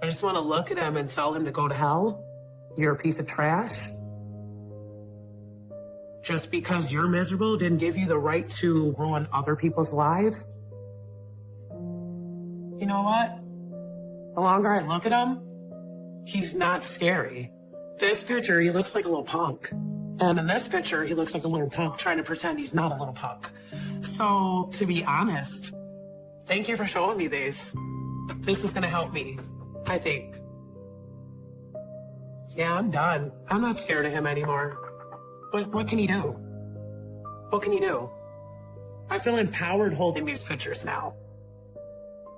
just want to look at him and tell him to go to hell. You're a piece of trash. Just because you're miserable didn't give you the right to ruin other people's lives. You know what? The longer I look at him, he's not scary. This picture, he looks like a little punk. And in this picture, he looks like a little punk trying to pretend he's not a little punk. So, to be honest, thank you for showing me this. This is gonna help me, I think. Yeah, I'm done. I'm not scared of him anymore. What can he do? What can he do? I feel empowered holding these pictures now.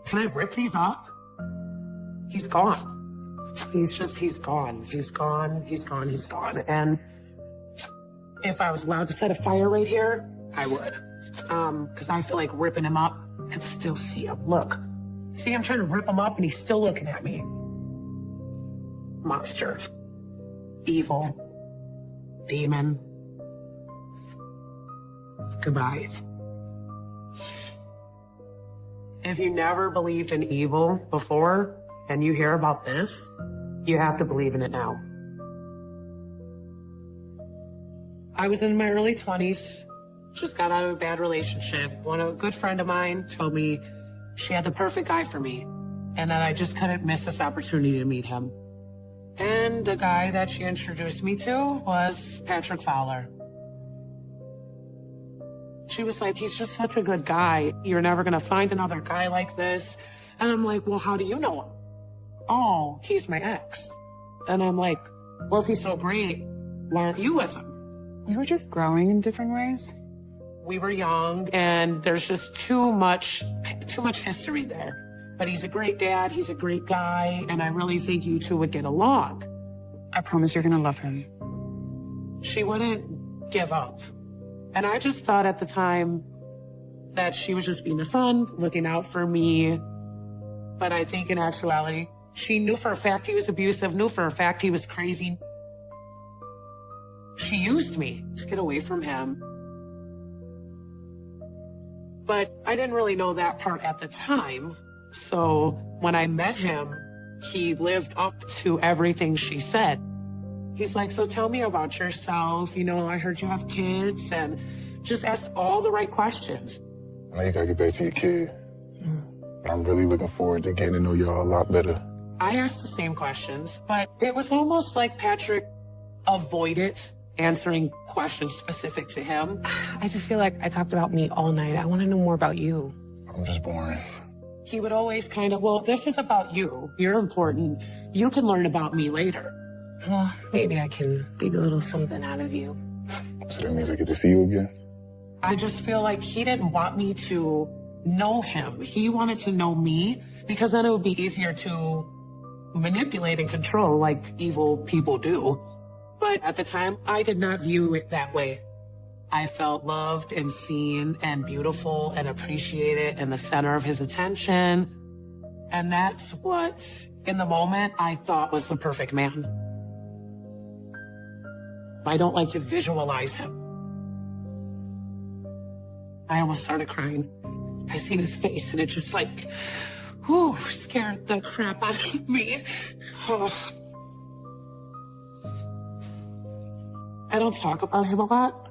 Can I rip these up? He's gone. He's gone. He's gone, he's gone, he's gone. And if I was allowed to set a fire right here, I would. Because I feel like ripping him up, I could still see him. Look. See, I'm trying to rip him up and he's still looking at me. Monster. Evil. Demon. Goodbye. If you never believed in evil before and you hear about this, you have to believe in it now. I was in my early 20s, just got out of a bad relationship. A good friend of mine told me she had the perfect guy for me and that I just couldn't miss this opportunity to meet him. And the guy that she introduced me to was Patrick Fowler. She was like, he's just such a good guy. You're never gonna find another guy like this. And I'm like, well, how do you know him? Oh, he's my ex. And I'm like, well, if he's so great, why aren't you with him? We were just growing in different ways. We were young and there's just too much history there. But he's a great dad, he's a great guy, and I really think you two would get along. I promise you're gonna love him. She wouldn't give up. And I just thought at the time that she was just being a friend, looking out for me. But I think in actuality, she knew for a fact he was abusive, knew for a fact he was crazy. She used me to get away from him. But I didn't really know that part at the time. So when I met him, he lived up to everything she said. He's like, so tell me about yourself. You know, I heard you have kids, and just asked all the right questions. I know you gotta get back to your kid. I'm really looking forward to getting to know y'all a lot better. I asked the same questions, but it was almost like Patrick avoided answering questions specific to him. I just feel like I talked about me all night. I want to know more about you. I'm just boring. He would always kind of, well, this is about you. You're important. You can learn about me later. Well, maybe I can dig a little something out of you. So that means I get to see you again? I just feel like he didn't want me to know him. He wanted to know me because then it would be easier to manipulate and control like evil people do. But at the time, I did not view it that way. I felt loved and seen and beautiful and appreciated and the center of his attention. And that's what, in the moment, I thought was the perfect man. I don't like to visualize him. I almost started crying. I seen his face and it just like, whew, scared the crap out of me. Oh. I don't talk about him a lot.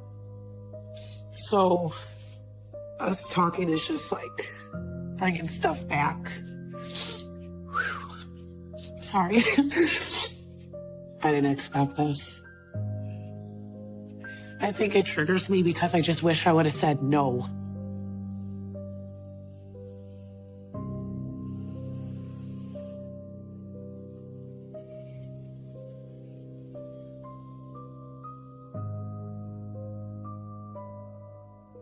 So us talking is just like bringing stuff back. Whew. Sorry. I didn't expect this. I think it triggers me because I just wish I would have said no.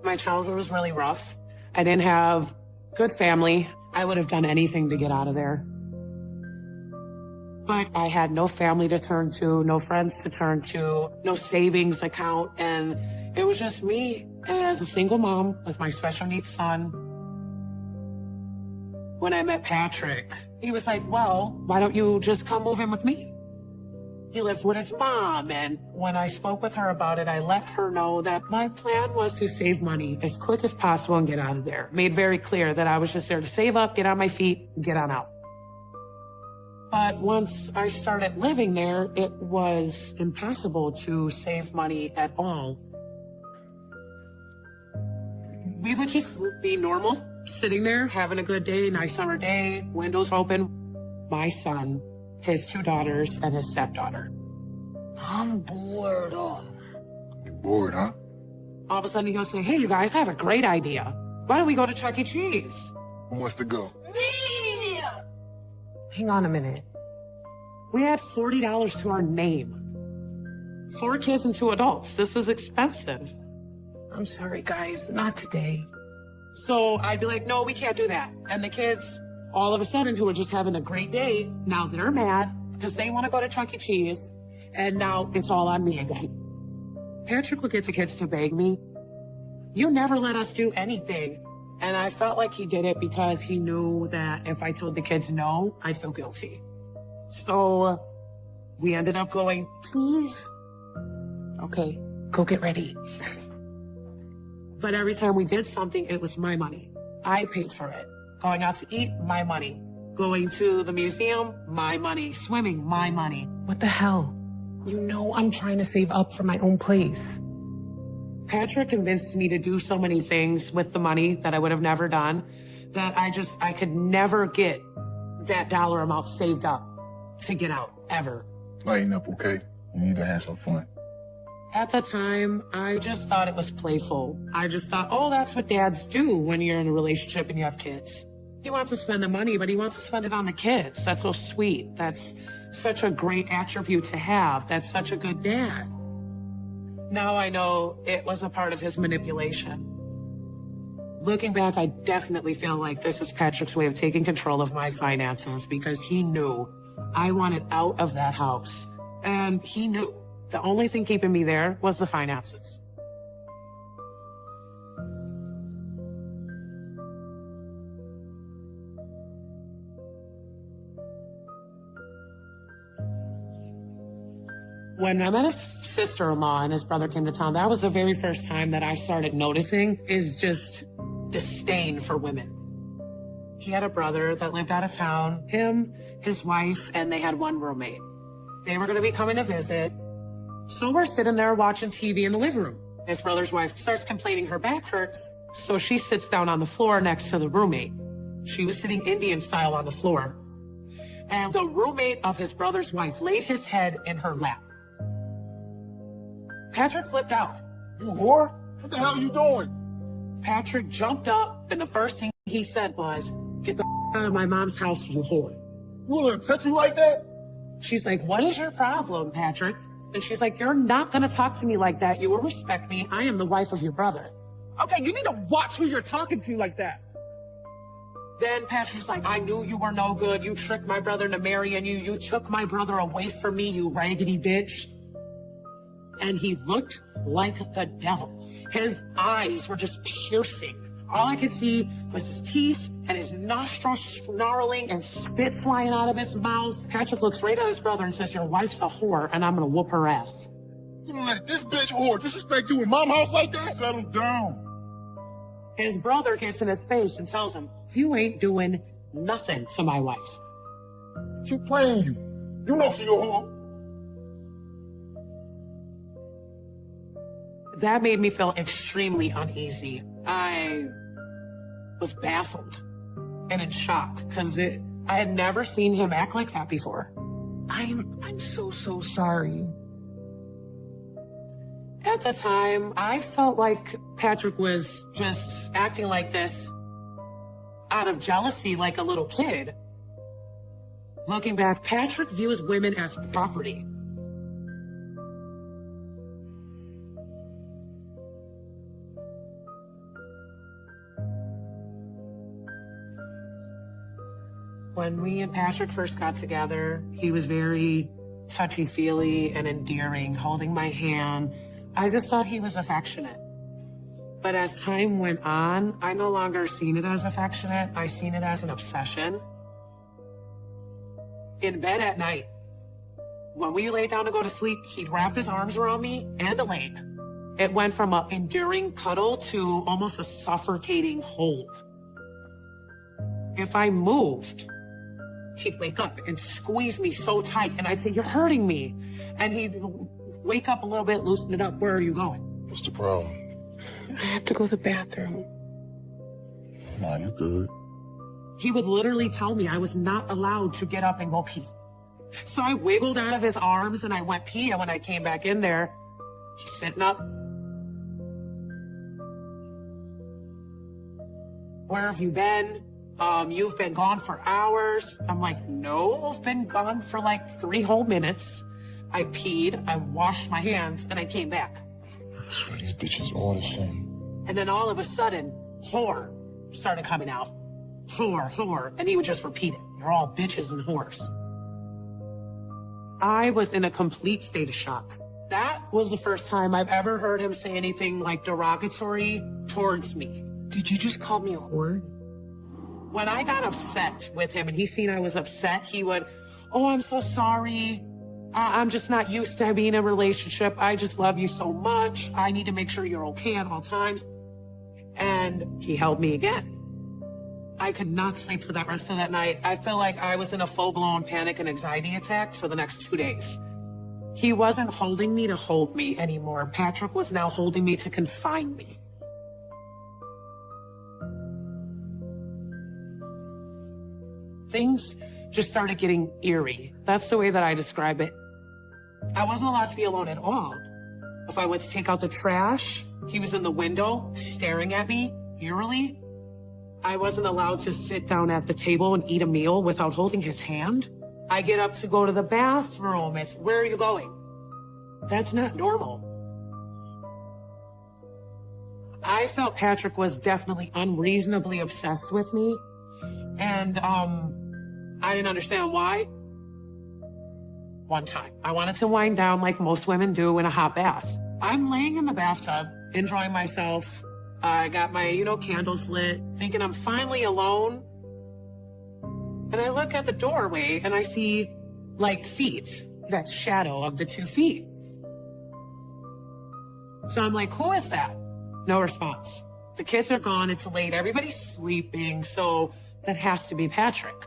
My childhood was really rough. I didn't have good family. I would have done anything to get out of there. But I had no family to turn to, no friends to turn to, no savings account, and it was just me as a single mom with my special needs son. When I met Patrick, he was like, well, why don't you just come move in with me? He lives with his mom, and when I spoke with her about it, I let her know that my plan was to save money as quick as possible and get out of there. Made very clear that I was just there to save up, get on my feet, and get on out. But once I started living there, it was impossible to save money at all. We would just be normal, sitting there, having a good day, nice summer day, windows open. My son, his 2 daughters, and his stepdaughter. I'm bored. You bored, huh? All of a sudden, he'll say, hey, you guys, I have a great idea. Why don't we go to Chuck E. Cheese? Who wants to go? Me! Hang on a minute. We had $40 to our name. 4 kids and 2 adults. This is expensive. I'm sorry, guys. Not today. So I'd be like, no, we can't do that. And the kids, all of a sudden, who were just having a great day, now they're mad because they want to go to Chuck E. Cheese. And now it's all on me again. Patrick would get the kids to beg me. You never let us do anything. And I felt like he did it because he knew that if I told the kids no, I'd feel guilty. So we ended up going, please. Okay, go get ready. But every time we did something, it was my money. I paid for it. Going out to eat, my money. Going to the museum, my money. Swimming, my money. What the hell? You know I'm trying to save up for my own place. Patrick convinced me to do so many things with the money that I would have never done, that I could never get that dollar amount saved up to get out, ever. Lighten up, okay? You need to have some fun. At the time, I just thought it was playful. I just thought, oh, that's what dads do when you're in a relationship and you have kids. He wants to spend the money, but he wants to spend it on the kids. That's so sweet. That's such a great attribute to have. That's such a good dad. Now I know it was a part of his manipulation. Looking back, I definitely feel like this is Patrick's way of taking control of my finances because he knew I wanted out of that house. And he knew the only thing keeping me there was the finances. When I met his sister-in-law and his brother came to town, that was the very first time that I started noticing is just disdain for women. He had a brother that lived out of town, him, his wife, and they had 1 roommate. They were going to be coming to visit. So we're sitting there watching TV in the living room. His brother's wife starts complaining her back hurts, so she sits down on the floor next to the roommate. She was sitting Indian style on the floor. And the roommate of his brother's wife laid his head in her lap. Patrick flipped out. You whore? What the hell are you doing? Patrick jumped up, and the first thing he said was, get the out of my mom's house, you whore. You want to touch you like that? She's like, what is your problem, Patrick? And she's like, you're not going to talk to me like that. You will respect me. I am the wife of your brother. Okay, you need to watch who you're talking to like that. Then Patrick's like, I knew you were no good. You tricked my brother into marrying you. You took my brother away from me, you raggedy bitch. And he looked like the devil. His eyes were just piercing. All I could see was his teeth and his nostrils snarling and spit flying out of his mouth. Patrick looks right at his brother and says, your wife's a whore and I'm gonna whoop her ass. You gonna let this bitch whore disrespect you in mom's house like that? Settle down. His brother gets in his face and tells him, you ain't doing nothing to my wife. She playing you. You know she a whore. That made me feel extremely uneasy. I was baffled and in shock because I had never seen him act like that before. I'm so sorry. At the time, I felt like Patrick was just acting like this out of jealousy like a little kid. Looking back, Patrick views women as property. When me and Patrick first got together, he was very touchy-feely and endearing, holding my hand. I just thought he was affectionate. But as time went on, I no longer seen it as affectionate. I seen it as an obsession. In bed at night, when we lay down to go to sleep, he'd wrap his arms around me and a leg. It went from an enduring cuddle to almost a suffocating hold. If I moved, he'd wake up and squeeze me so tight, and I'd say, "You're hurting me." And he'd wake up a little bit, loosen it up. "Where are you going?" What's the problem? I have to go to the bathroom. Nah, you good. He would literally tell me I was not allowed to get up and go pee. So I wiggled out of his arms and I went pee, and when I came back in there, he's sitting up. "Where have you been? You've been gone for hours." I'm like, "No, I've been gone for like 3 whole minutes. I peed, I washed my hands, and I came back." I swear these bitches all the same. And then all of a sudden, whore started coming out. "Whore, whore." And he would just repeat it. "You're all bitches and whores." I was in a complete state of shock. That was the first time I've ever heard him say anything like derogatory towards me. Did you just call me a whore? When I got upset with him and he seen I was upset, he would, "Oh, I'm so sorry. I'm just not used to being in a relationship. I just love you so much. I need to make sure you're okay at all times." And he held me again. I could not sleep for that rest of that night. I felt like I was in a full-blown panic and anxiety attack for the next 2 days. He wasn't holding me to hold me anymore. Patrick was now holding me to confine me. Things just started getting eerie. That's the way that I describe it. I wasn't allowed to be alone at all. If I went to take out the trash, he was in the window staring at me eerily. I wasn't allowed to sit down at the table and eat a meal without holding his hand. I get up to go to the bathroom. It's, "Where are you going?" That's not normal. I felt Patrick was definitely unreasonably obsessed with me. And I didn't understand why. One time, I wanted to wind down like most women do in a hot bath. I'm laying in the bathtub, enjoying myself. I got my, candles lit, thinking I'm finally alone. And I look at the doorway and I see, like, feet, that shadow of the 2 feet. So I'm like, "Who is that?" No response. The kids are gone, it's late, everybody's sleeping, so that has to be Patrick.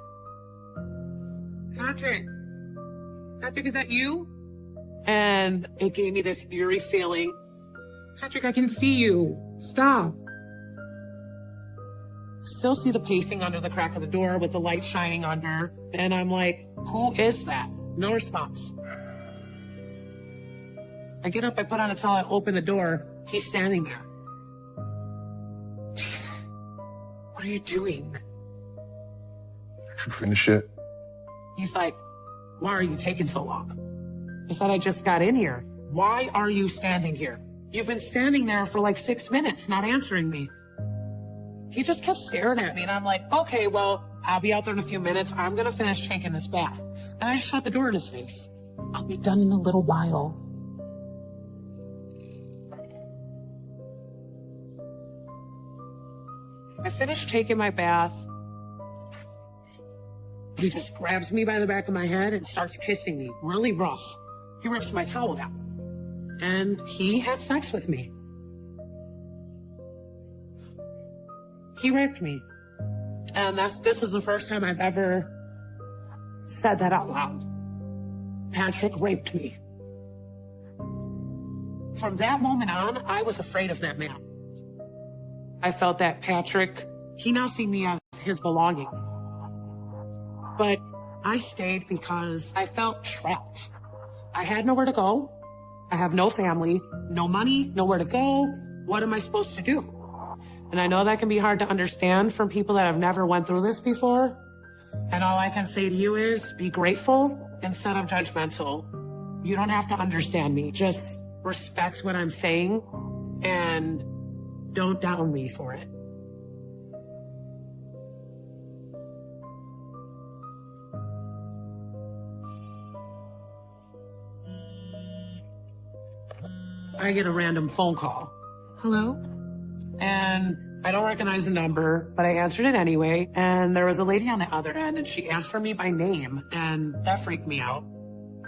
Patrick, is that you?" And it gave me this eerie feeling. Patrick, I can see you. Stop. Still see the pacing under the crack of the door with the light shining under. And I'm like, "Who is that?" No response. I get up, I put on a towel, I open the door. He's standing there. Jesus, what are you doing? You finish it? He's like, "Why are you taking so long?" I said, "I just got in here." "Why are you standing here? You've been standing there for like 6 minutes, not answering me." He just kept staring at me, and I'm like, "Okay, well, I'll be out there in a few minutes. I'm gonna finish taking this bath." And I just shut the door in his face. I'll be done in a little while. I finished taking my bath. He just grabs me by the back of my head and starts kissing me, really rough. He rips my towel down. And he had sex with me. He raped me. And this is the first time I've ever said that out loud. Patrick raped me. From that moment on, I was afraid of that man. I felt that Patrick, he now seen me as his belonging. But I stayed because I felt trapped. I had nowhere to go. I have no family, no money, nowhere to go. What am I supposed to do? And I know that can be hard to understand from people that have never went through this before. And all I can say to you is be grateful instead of judgmental. You don't have to understand me. Just respect what I'm saying and don't down me for it. I get a random phone call. Hello? And I don't recognize the number, but I answered it anyway. And there was a lady on the other end, and she asked for me by name, and that freaked me out.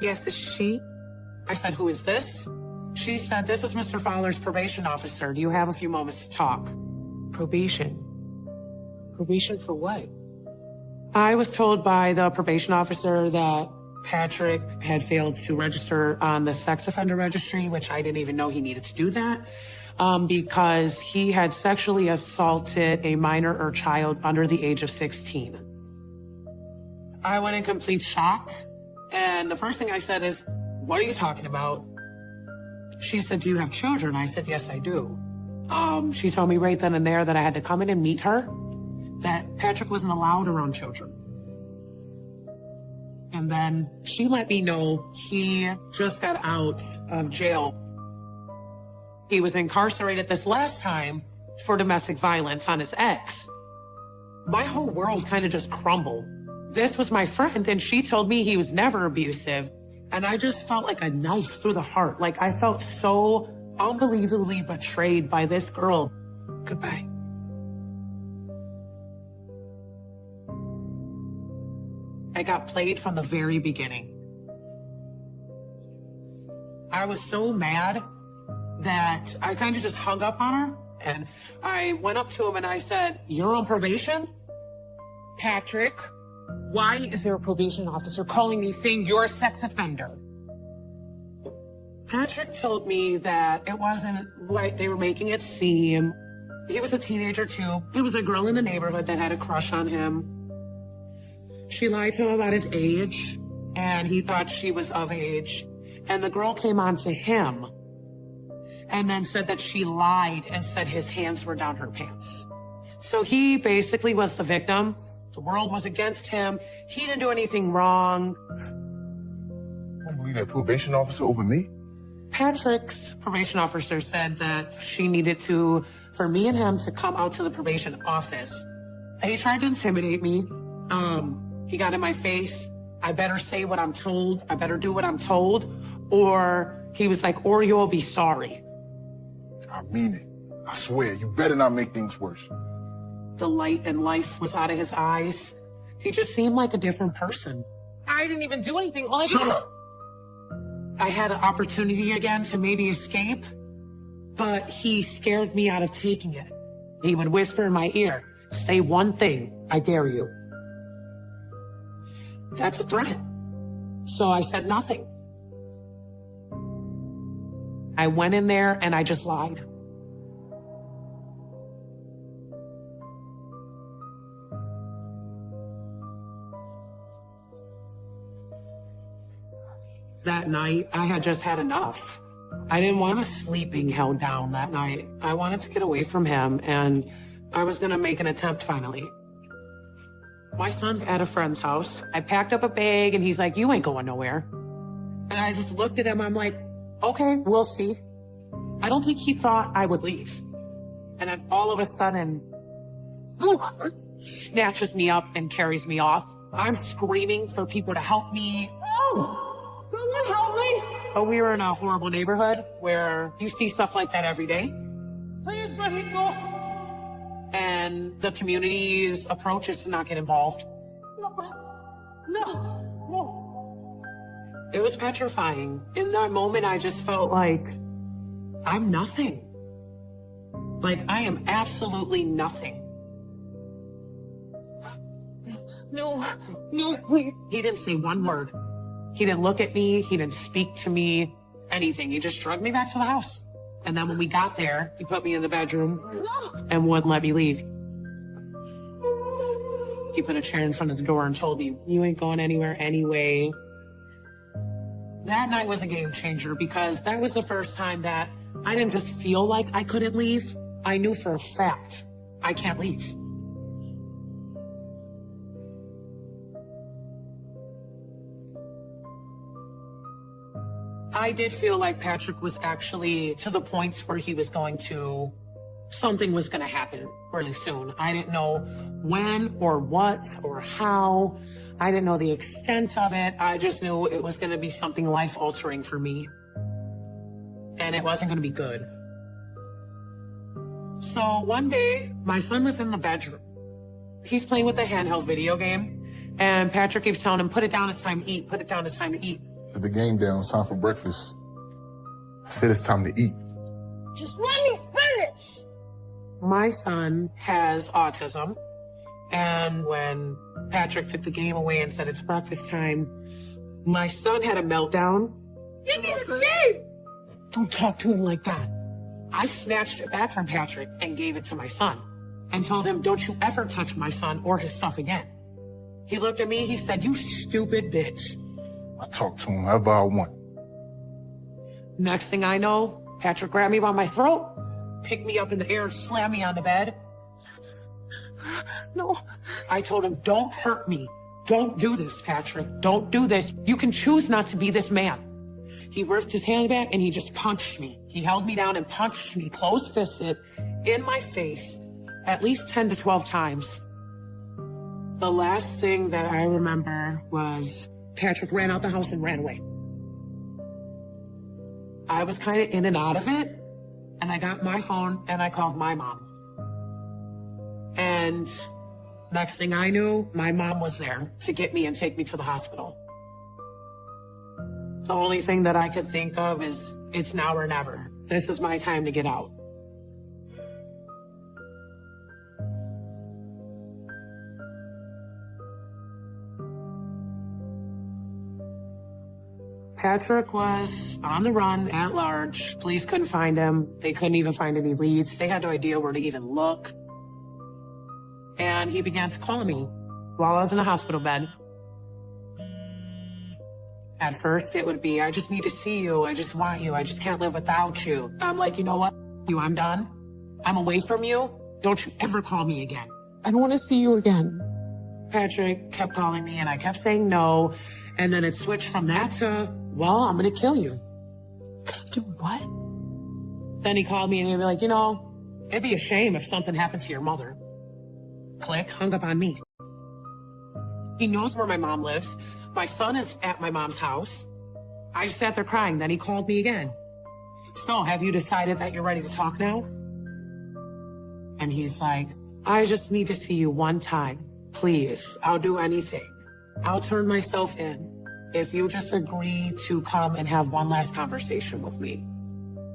Yes, is she? I said, "Who is this?" She said, "This is Mr. Fowler's probation officer. Do you have a few moments to talk?" Probation. Probation for what? I was told by the probation officer that Patrick had failed to register on the sex offender registry, which I didn't even know he needed to do that, because he had sexually assaulted a minor or child under the age of 16. I went in complete shock, and the first thing I said is, "What are you talking about?" She said, "Do you have children?" I said, "Yes, I do." She told me right then and there that I had to come in and meet her, that Patrick wasn't allowed around children. And then she let me know he just got out of jail. He was incarcerated this last time for domestic violence on his ex. My whole world kind of just crumbled. This was my friend, and she told me he was never abusive. And I just felt like a knife through the heart. Like, I felt so unbelievably betrayed by this girl. Goodbye. I got played from the very beginning. I was so mad that I kind of just hung up on her, and I went up to him and I said, "You're on probation?" Patrick, why is there a probation officer calling me saying you're a sex offender? Patrick told me that it wasn't like they were making it seem. He was a teenager too. There was a girl in the neighborhood that had a crush on him. She lied to him about his age, and he thought she was of age. And the girl came on to him and then said that she lied and said his hands were down her pants. So he basically was the victim. The world was against him. He didn't do anything wrong. I don't believe that probation officer over me. Patrick's probation officer said that she needed for me and him to come out to the probation office. He tried to intimidate me. He got in my face. I better say what I'm told. I better do what I'm told. Or he was like, "Or you'll be sorry." I mean it. I swear, you better not make things worse. The light and life was out of his eyes. He just seemed like a different person. I didn't even do anything. All I Shut did up. I had an opportunity again to maybe escape, but he scared me out of taking it. He would whisper in my ear, "Say one thing, I dare you." That's a threat. So I said nothing. I went in there and I just lied. That night, I had just had enough. I didn't want to sleep being held down that night. I wanted to get away from him, and I was going to make an attempt finally. My son's at a friend's house. I packed up a bag, and he's like, "You ain't going nowhere." And I just looked at him. I'm like, "Okay, we'll see." I don't think he thought I would leave. And then all of a sudden, snatches me up and carries me off. I'm screaming for people to help me. Someone help me! But we were in a horrible neighborhood where you see stuff like that every day. Please let me go. And the community's approach is to not get involved. No. It was petrifying. In that moment, I just felt like I'm nothing. Like, I am absolutely nothing. No, please. He didn't say one word. He didn't look at me. He didn't speak to me, anything. He just dragged me back to the house. And then when we got there, he put me in the bedroom and wouldn't let me leave. He put a chair in front of the door and told me, "You ain't going anywhere anyway." That night was a game changer because that was the first time that I didn't just feel like I couldn't leave. I knew for a fact I can't leave. I did feel like Patrick was actually to the point where he was something was going to happen really soon. I didn't know when or what or how. I didn't know the extent of it. I just knew it was going to be something life-altering for me. And it wasn't going to be good. So one day, my son was in the bedroom. He's playing with a handheld video game. And Patrick keeps telling him, "Put it down, it's time to eat. Put it down, it's time to eat." Put the game down, it's time for breakfast. I said it's time to eat. Just let me finish. My son has autism, and when Patrick took the game away and said it's breakfast time. My son had a meltdown. Give me the game! Don't talk to him like that. I snatched it back from Patrick and gave it to my son and told him, don't you ever touch my son or his stuff again. He looked at me, he said, you stupid bitch. I talk to him however I want. Next thing I know, Patrick grabbed me by my throat, picked me up in the air, and slammed me on the bed. No. I told him, don't hurt me. Don't do this, Patrick. Don't do this. You can choose not to be this man. He ripped his hand back and he just punched me. He held me down and punched me close-fisted in my face at least 10 to 12 times. The last thing that I remember was Patrick ran out the house and ran away. I was kind of in and out of it, and I got my phone and I called my mom. And next thing I knew, my mom was there to get me and take me to the hospital. The only thing that I could think of is it's now or never. This is my time to get out. Patrick was on the run at large. Police couldn't find him. They couldn't even find any leads. They had no idea where to even look. And he began to call me while I was in a hospital bed. At first, it would be, I just need to see you. I just want you. I just can't live without you. I'm like, you know what? I'm done. I'm away from you. Don't you ever call me again. I don't want to see you again. Patrick kept calling me and I kept saying no. And then it switched from that to, well, I'm going to kill you. Do what? Then he called me and he'd be like, it'd be a shame if something happened to your mother. Click, hung up on me. He knows where my mom lives. My son is at my mom's house. I just sat there crying. Then he called me again. So have you decided that you're ready to talk now? And he's like, I just need to see you one time. Please, I'll do anything. I'll turn myself in if you just agree to come and have one last conversation with me.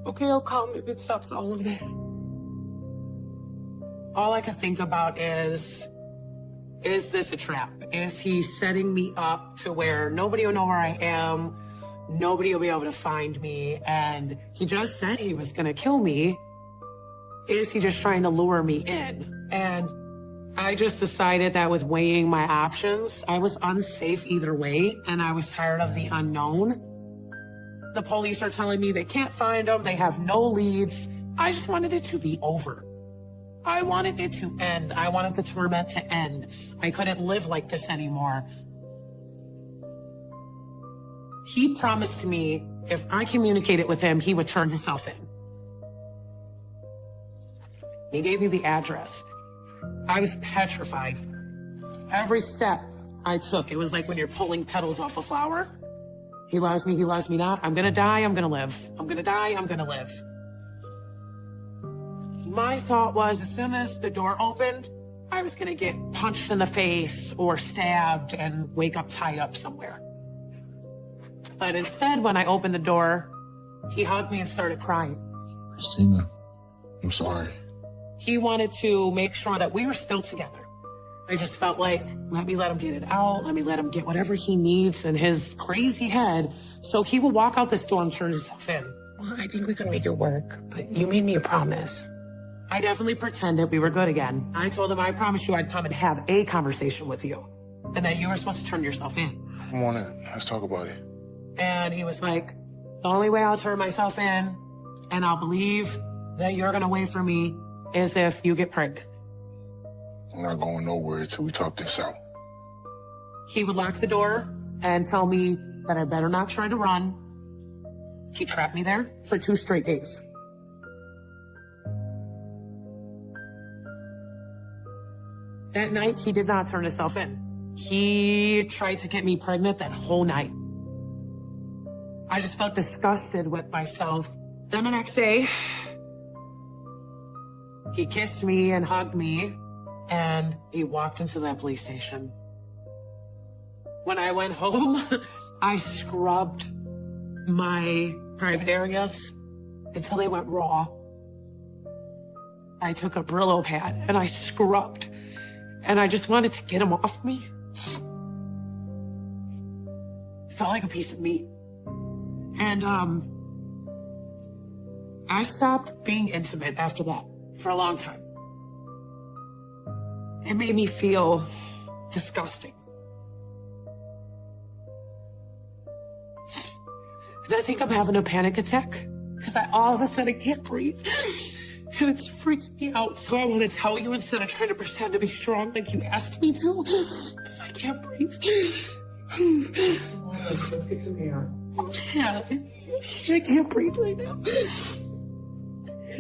Okay, I'll come if it stops all of this. All I can think about is this a trap? Is he setting me up to where nobody will know where I am? Nobody will be able to find me. And he just said he was going to kill me. Is he just trying to lure me in? And I just decided that with weighing my options, I was unsafe either way. And I was tired of the unknown. The police are telling me they can't find him. They have no leads. I just wanted it to be over. I wanted it to end. I wanted the torment to end. I couldn't live like this anymore. He promised me if I communicated with him, he would turn himself in. He gave me the address. I was petrified. Every step I took, it was like when you're pulling petals off a flower. He loves me not. I'm gonna die, I'm gonna live. I'm gonna die, I'm gonna live. My thought was, as soon as the door opened, I was gonna get punched in the face or stabbed and wake up tied up somewhere. But instead, when I opened the door, he hugged me and started crying. Christina, I'm sorry. He wanted to make sure that we were still together. I just felt like, let me let him get it out. Let me let him get whatever he needs in his crazy head so he will walk out this door and turn himself in. Well, I think we can make it work, but you made me a promise. I definitely pretended we were good again. I told him I promised you I'd come and have a conversation with you and that you were supposed to turn yourself in. Come on in. Let's talk about it. And he was like, the only way I'll turn myself in and I'll believe that you're going to wait for me is if you get pregnant. I'm not going nowhere until we talk this out. He would lock the door and tell me that I better not try to run. He trapped me there for 2 straight days. That night, he did not turn himself in. He tried to get me pregnant that whole night. I just felt disgusted with myself. Then the next day, he kissed me and hugged me, and he walked into that police station. When I went home, I scrubbed my private areas until they went raw. I took a Brillo pad and I scrubbed, and I just wanted to get him off me. felt like a piece of meat. And, I stopped being intimate after that for a long time. It made me feel disgusting. And I think I'm having a panic attack because I all of a sudden can't breathe. And it's freaking me out. So I want to tell you instead of trying to pretend to be strong like you asked me to, because I can't breathe. Let's get some air. Yeah, I can't breathe right now.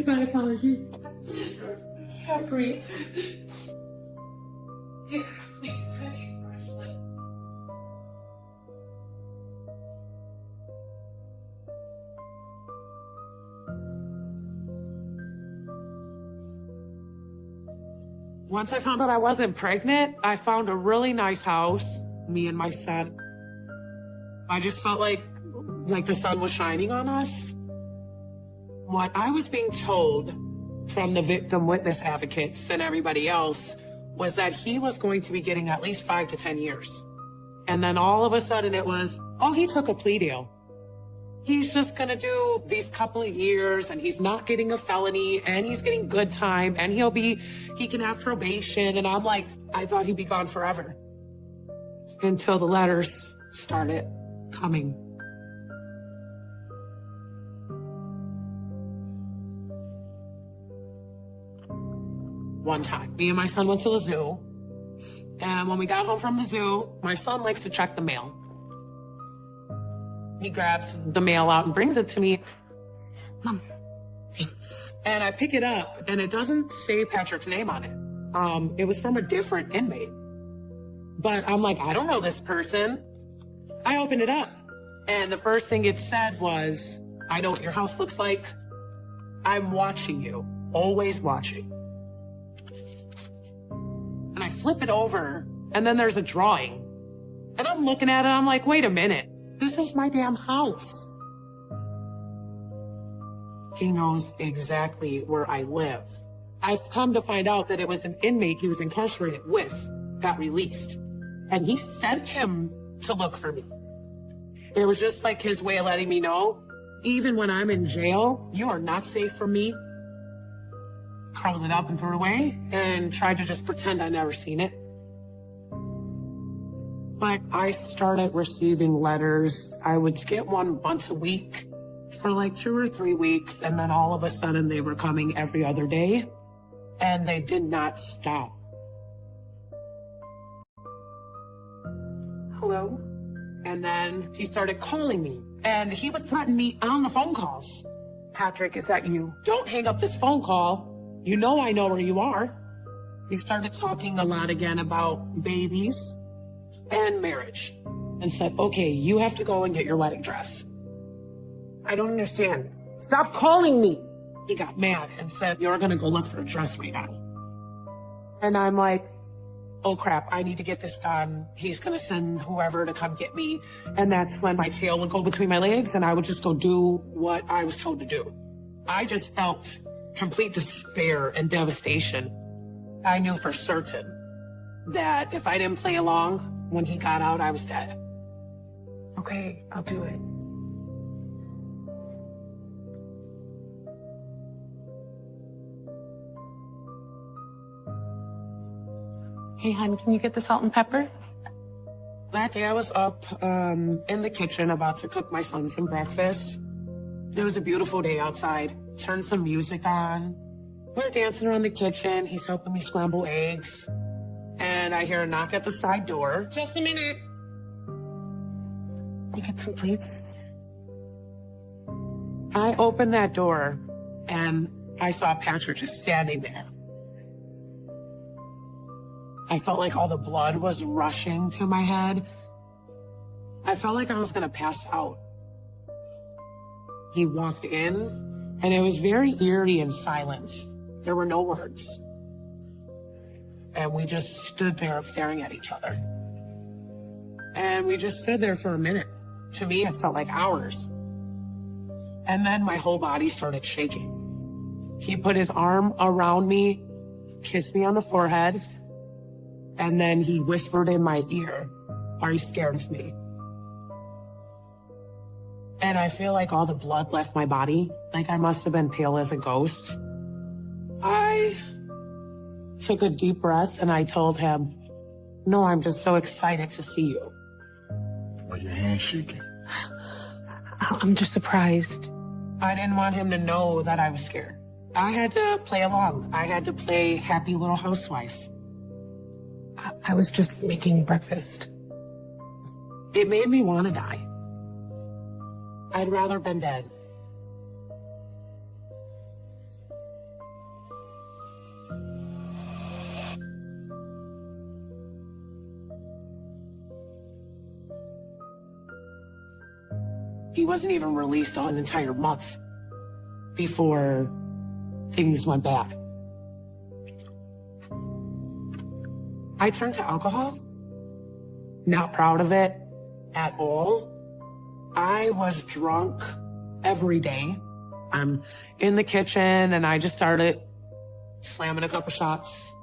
My apologies. I can't breathe. Yeah, please, I need a flashlight. Once I found out I wasn't pregnant, I found a really nice house, me and my son. I just felt like the sun was shining on us. What I was being told from the victim witness advocates and everybody else was that he was going to be getting at least 5 to 10 years. And then all of a sudden it was, oh, he took a plea deal. He's just gonna do these couple of years and he's not getting a felony and he's getting good time and he can have probation. And I'm like, I thought he'd be gone forever. Until the letters started coming. One time, me and my son went to the zoo. And when we got home from the zoo, my son likes to check the mail. He grabs the mail out and brings it to me. Mom, thanks. And I pick it up and it doesn't say Patrick's name on it. It was from a different inmate. But I'm like, I don't know this person. I open it up and the first thing it said was, I know what your house looks like. I'm watching you, always watching. And I flip it over and then there's a drawing. And I'm looking at it, I'm like, wait a minute. This is my damn house. He knows exactly where I live. I've come to find out that it was an inmate he was incarcerated with, got released. And he sent him to look for me. It was just like his way of letting me know, even when I'm in jail, you are not safe from me. Curled it up and threw it away and tried to just pretend I never seen it. But I started receiving letters. I would get one once a week for like 2 or 3 weeks. And then all of a sudden they were coming every other day and they did not stop. Hello? And then he started calling me and he would threaten me on the phone calls. Patrick, is that you? Don't hang up this phone call. You know I know where you are. He started talking a lot again about babies and marriage and said, okay, you have to go and get your wedding dress. I don't understand. Stop calling me. He got mad and said, you're going to go look for a dress right now. And I'm like, oh crap, I need to get this done. He's going to send whoever to come get me. And that's when my tail would go between my legs and I would just go do what I was told to do. I just felt complete despair and devastation. I knew for certain that if I didn't play along, when he got out, I was dead. Okay, I'll do it. Hey, hon, can you get the salt and pepper? That day I was up in the kitchen about to cook my son some breakfast. It was a beautiful day outside. Turned some music on. We're dancing around the kitchen. He's helping me scramble eggs. And I hear a knock at the side door. Just a minute. You get some plates? I opened that door and I saw Patrick just standing there. I felt like all the blood was rushing to my head. I felt like I was gonna pass out. He walked in and it was very eerie and silent. There were no words. And we just stood there staring at each other. And we just stood there for a minute. To me, it felt like hours. And then my whole body started shaking. He put his arm around me, kissed me on the forehead, and then he whispered in my ear, "Are you scared of me?" And I feel like all the blood left my body. Like I must have been pale as a ghost. I took a deep breath and I told him, no, I'm just so excited to see you. Are your hands shaking? I'm just surprised. I didn't want him to know that I was scared. I had to play along. I had to play happy little housewife. I was just making breakfast. It made me want to die. I'd rather been dead. He wasn't even released an entire month before things went bad. I turned to alcohol. Not proud of it at all. I was drunk every day. I'm in the kitchen and I just started slamming a couple shots.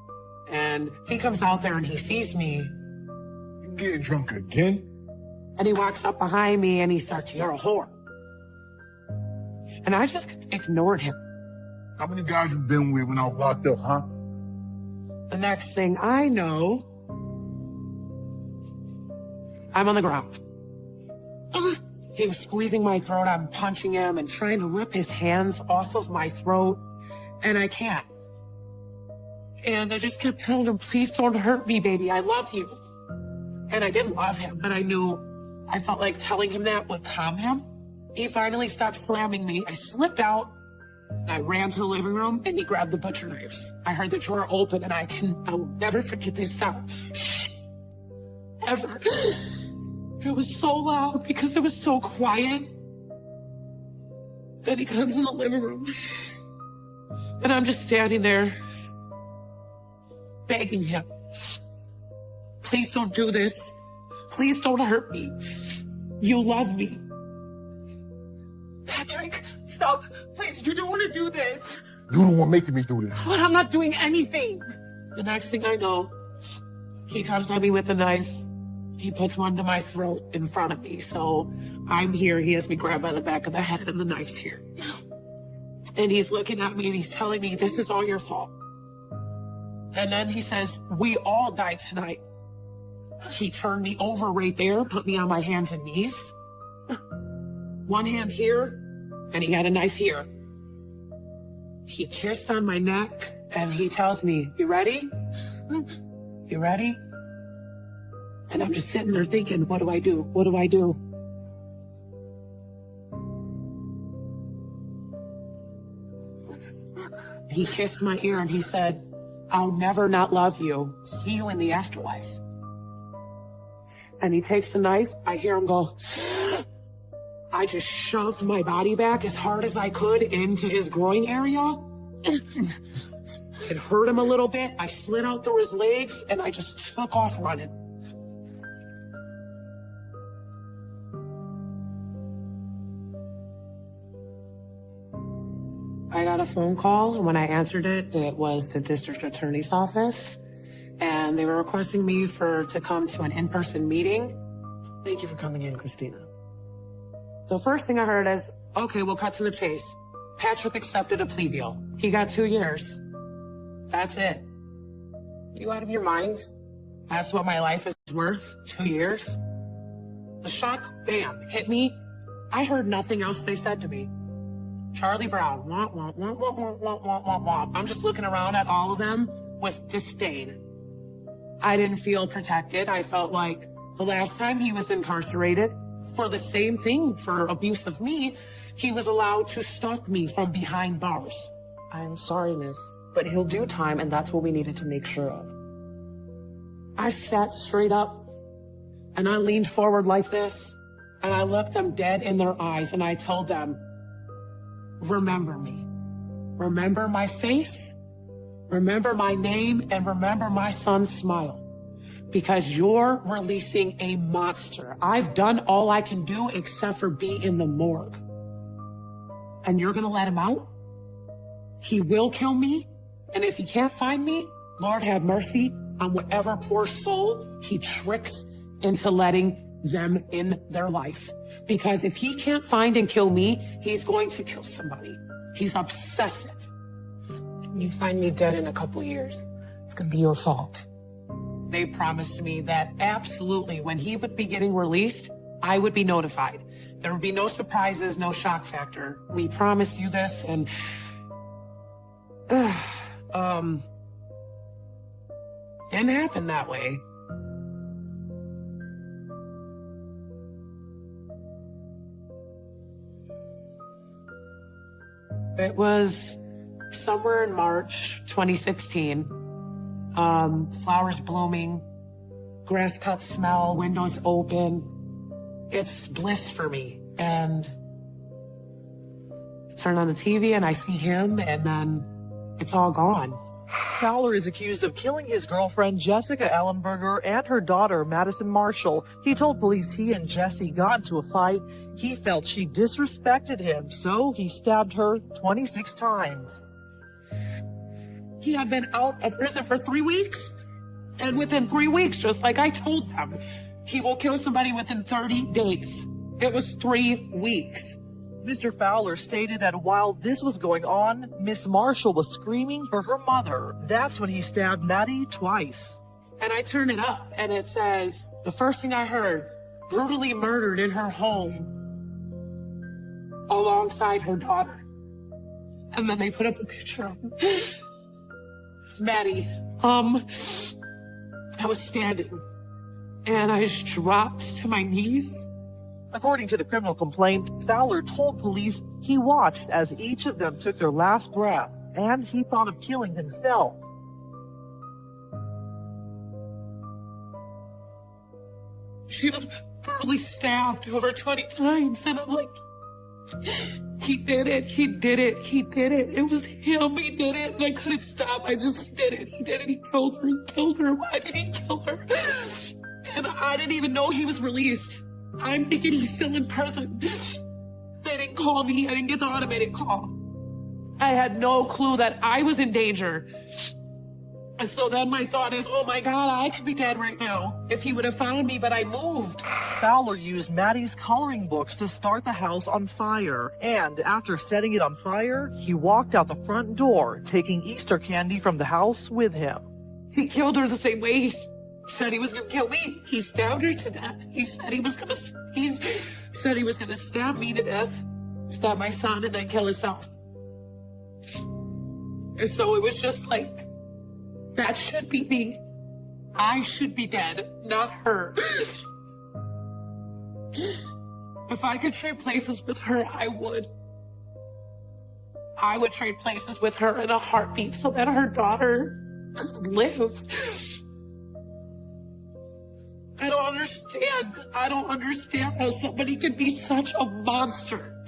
And he comes out there and he sees me You getting drunk again? and he walks up behind me and he starts, you're a whore. And I just ignored him. How many guys you been with when I was locked up, huh? The next thing I know, I'm on the ground. He was squeezing my throat. I'm punching him and trying to rip his hands off of my throat. And I can't. And I just kept telling him, please don't hurt me, baby. I love you. And I didn't love him, but I felt like telling him that would calm him. He finally stopped slamming me. I slipped out. I ran to the living room and he grabbed the butcher knives. I heard the drawer open and I will never forget this sound. Shh. Ever. It was so loud because it was so quiet. Then he comes in the living room and I'm just standing there begging him, please don't do this. Please don't hurt me. You love me. Patrick, stop. Please, you don't want to do this. You the one making me do this. But I'm not doing anything. The next thing I know, he comes at me with a knife. He puts one to my throat in front of me. So I'm here. He has me grabbed by the back of the head and the knife's here. And he's looking at me and he's telling me, this is all your fault. And then he says, we all died tonight. He turned me over right there, put me on my hands and knees. One hand here, and he had a knife here. He kissed on my neck and he tells me, you ready? You ready? And I'm just sitting there thinking, what do I do? What do I do? He kissed my ear and he said, I'll never not love you. See you in the afterlife. And he takes the knife. I hear him go. I just shoved my body back as hard as I could into his groin area. It hurt him a little bit. I slid out through his legs and I just took off running. I got a phone call, and when I answered it, it was the district attorney's office, and they were requesting me to come to an in-person meeting. Thank you for coming in, Christina. The first thing I heard is, okay, we'll cut to the chase. Patrick accepted a plea deal. He got 2 years. That's it. You out of your minds? That's what my life is worth? 2 years? The shock, bam, hit me. I heard nothing else they said to me. Charlie Brown, womp, womp, womp, womp, womp, womp, womp, womp, womp. I'm just looking around at all of them with disdain. I didn't feel protected. I felt like the last time he was incarcerated for the same thing, for abuse of me, he was allowed to stalk me from behind bars. I'm sorry, miss, but he'll do time, and that's what we needed to make sure of. I sat straight up and I leaned forward like this and I looked them dead in their eyes and I told them, remember me. Remember my face, remember my name, and remember my son's smile. Because you're releasing a monster. I've done all I can do except for be in the morgue. And you're gonna let him out? He will kill me, and if he can't find me, Lord have mercy on whatever poor soul he tricks into letting them in their life. Because if he can't find and kill me, he's going to kill somebody. He's obsessive. You find me dead in a couple years, it's gonna be your fault. They promised me that absolutely when he would be getting released, I would be notified. There would be no surprises, no shock factor. We promised you this, and didn't happen that way. It was somewhere in March 2016. Flowers blooming, grass cut smell, windows open. It's bliss for me. And I turn on the TV and I see him, and then it's all gone. Fowler is accused of killing his girlfriend Jessica Ellenberger and her daughter Madison Marshall. He told police he and Jessie got into a fight. He felt she disrespected him, so he stabbed her 26 times. He had been out of prison for 3 weeks. And within 3 weeks, just like I told them, he will kill somebody within 30 days. It was 3 weeks. Mr. Fowler stated that while this was going on, Miss Marshall was screaming for her mother. That's when he stabbed Maddie twice. And I turn it up and it says, the first thing I heard, brutally murdered in her home alongside her daughter. And then they put up a picture of Maddie. I was standing and I just dropped to my knees. According to the criminal complaint, Fowler told police he watched as each of them took their last breath, and he thought of killing himself. She was brutally stabbed over 20 times, and I'm like, he did it, he did it, he did it. It was him, he did it, and I couldn't stop. He did it, he did it, he killed her. Why did he kill her? And I didn't even know he was released. I'm thinking he's still in prison. They didn't call me, I didn't get the automated call. I had no clue that I was in danger. And so then my thought is, oh my God, I could be dead right now if he would have found me, but I moved. Fowler used Maddie's coloring books to start the house on fire, and after setting it on fire, he walked out the front door, taking Easter candy from the house with him. He killed her the same way he said he was gonna kill me. He stabbed her to death. He said he was gonna stab me to death, stab my son, and then kill himself. And so it was just like, that should be me. I should be dead, not her. If I could trade places with her, I would. I would trade places with her in a heartbeat so that her daughter could live. I don't understand how somebody could be such a monster.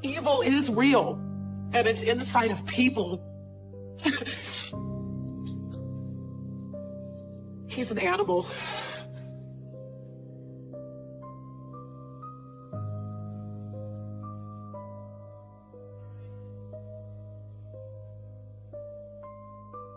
Evil is real, and it's inside of people. He's an animal.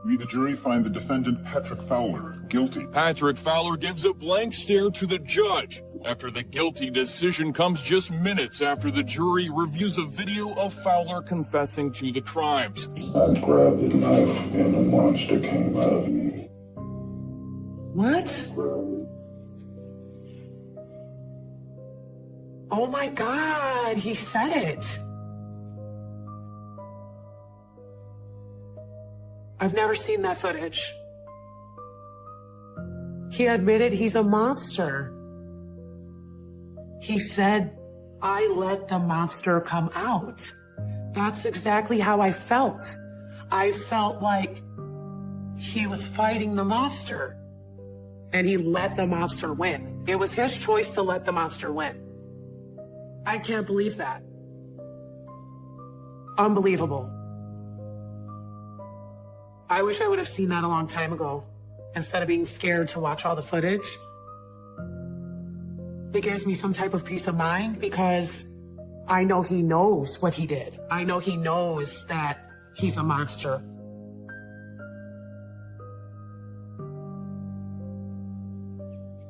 We, the jury, find the defendant Patrick Fowler guilty. Patrick Fowler gives a blank stare to the judge after the guilty decision comes just minutes after the jury reviews a video of Fowler confessing to the crimes. I grabbed a knife and a monster came out of me. What? Oh my God, he said it. I've never seen that footage. He admitted he's a monster. He said, I let the monster come out. That's exactly how I felt. I felt like he was fighting the monster. And he let the monster win. It was his choice to let the monster win. I can't believe that. Unbelievable. I wish I would have seen that a long time ago, instead of being scared to watch all the footage. It gives me some type of peace of mind because I know he knows what he did. I know he knows that he's a monster.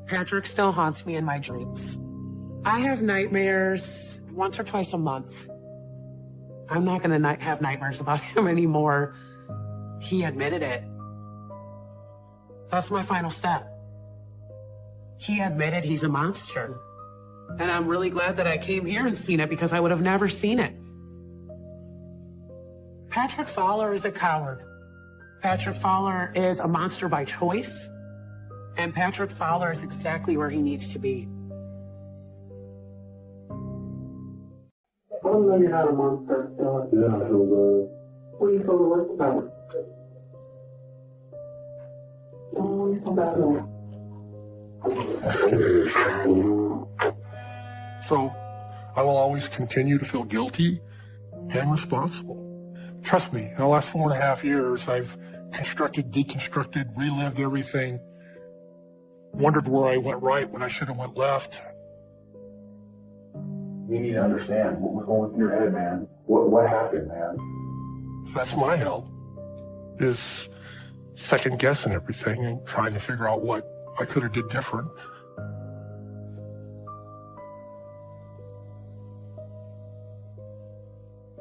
Patrick still haunts me in my dreams. I have nightmares once or twice a month. I'm not going to have nightmares about him anymore. He admitted it. That's my final step. He admitted he's a monster. And I'm really glad that I came here and seen it because I would have never seen it. Patrick Fowler is a coward. Patrick Fowler is a monster by choice. And Patrick Fowler is exactly where he needs to be. I don't know you're not a monster. Yeah, I feel good. What do you feel the worst about? Oh, you feel bad about? So I will always continue to feel guilty and responsible. Trust me, in the last 4.5 years, I've constructed, deconstructed, relived everything, wondered where I went right when I should have went left. You need to understand what was going through your head, man. What happened, man? So that's my hell, is second guessing everything and trying to figure out what I could have did different.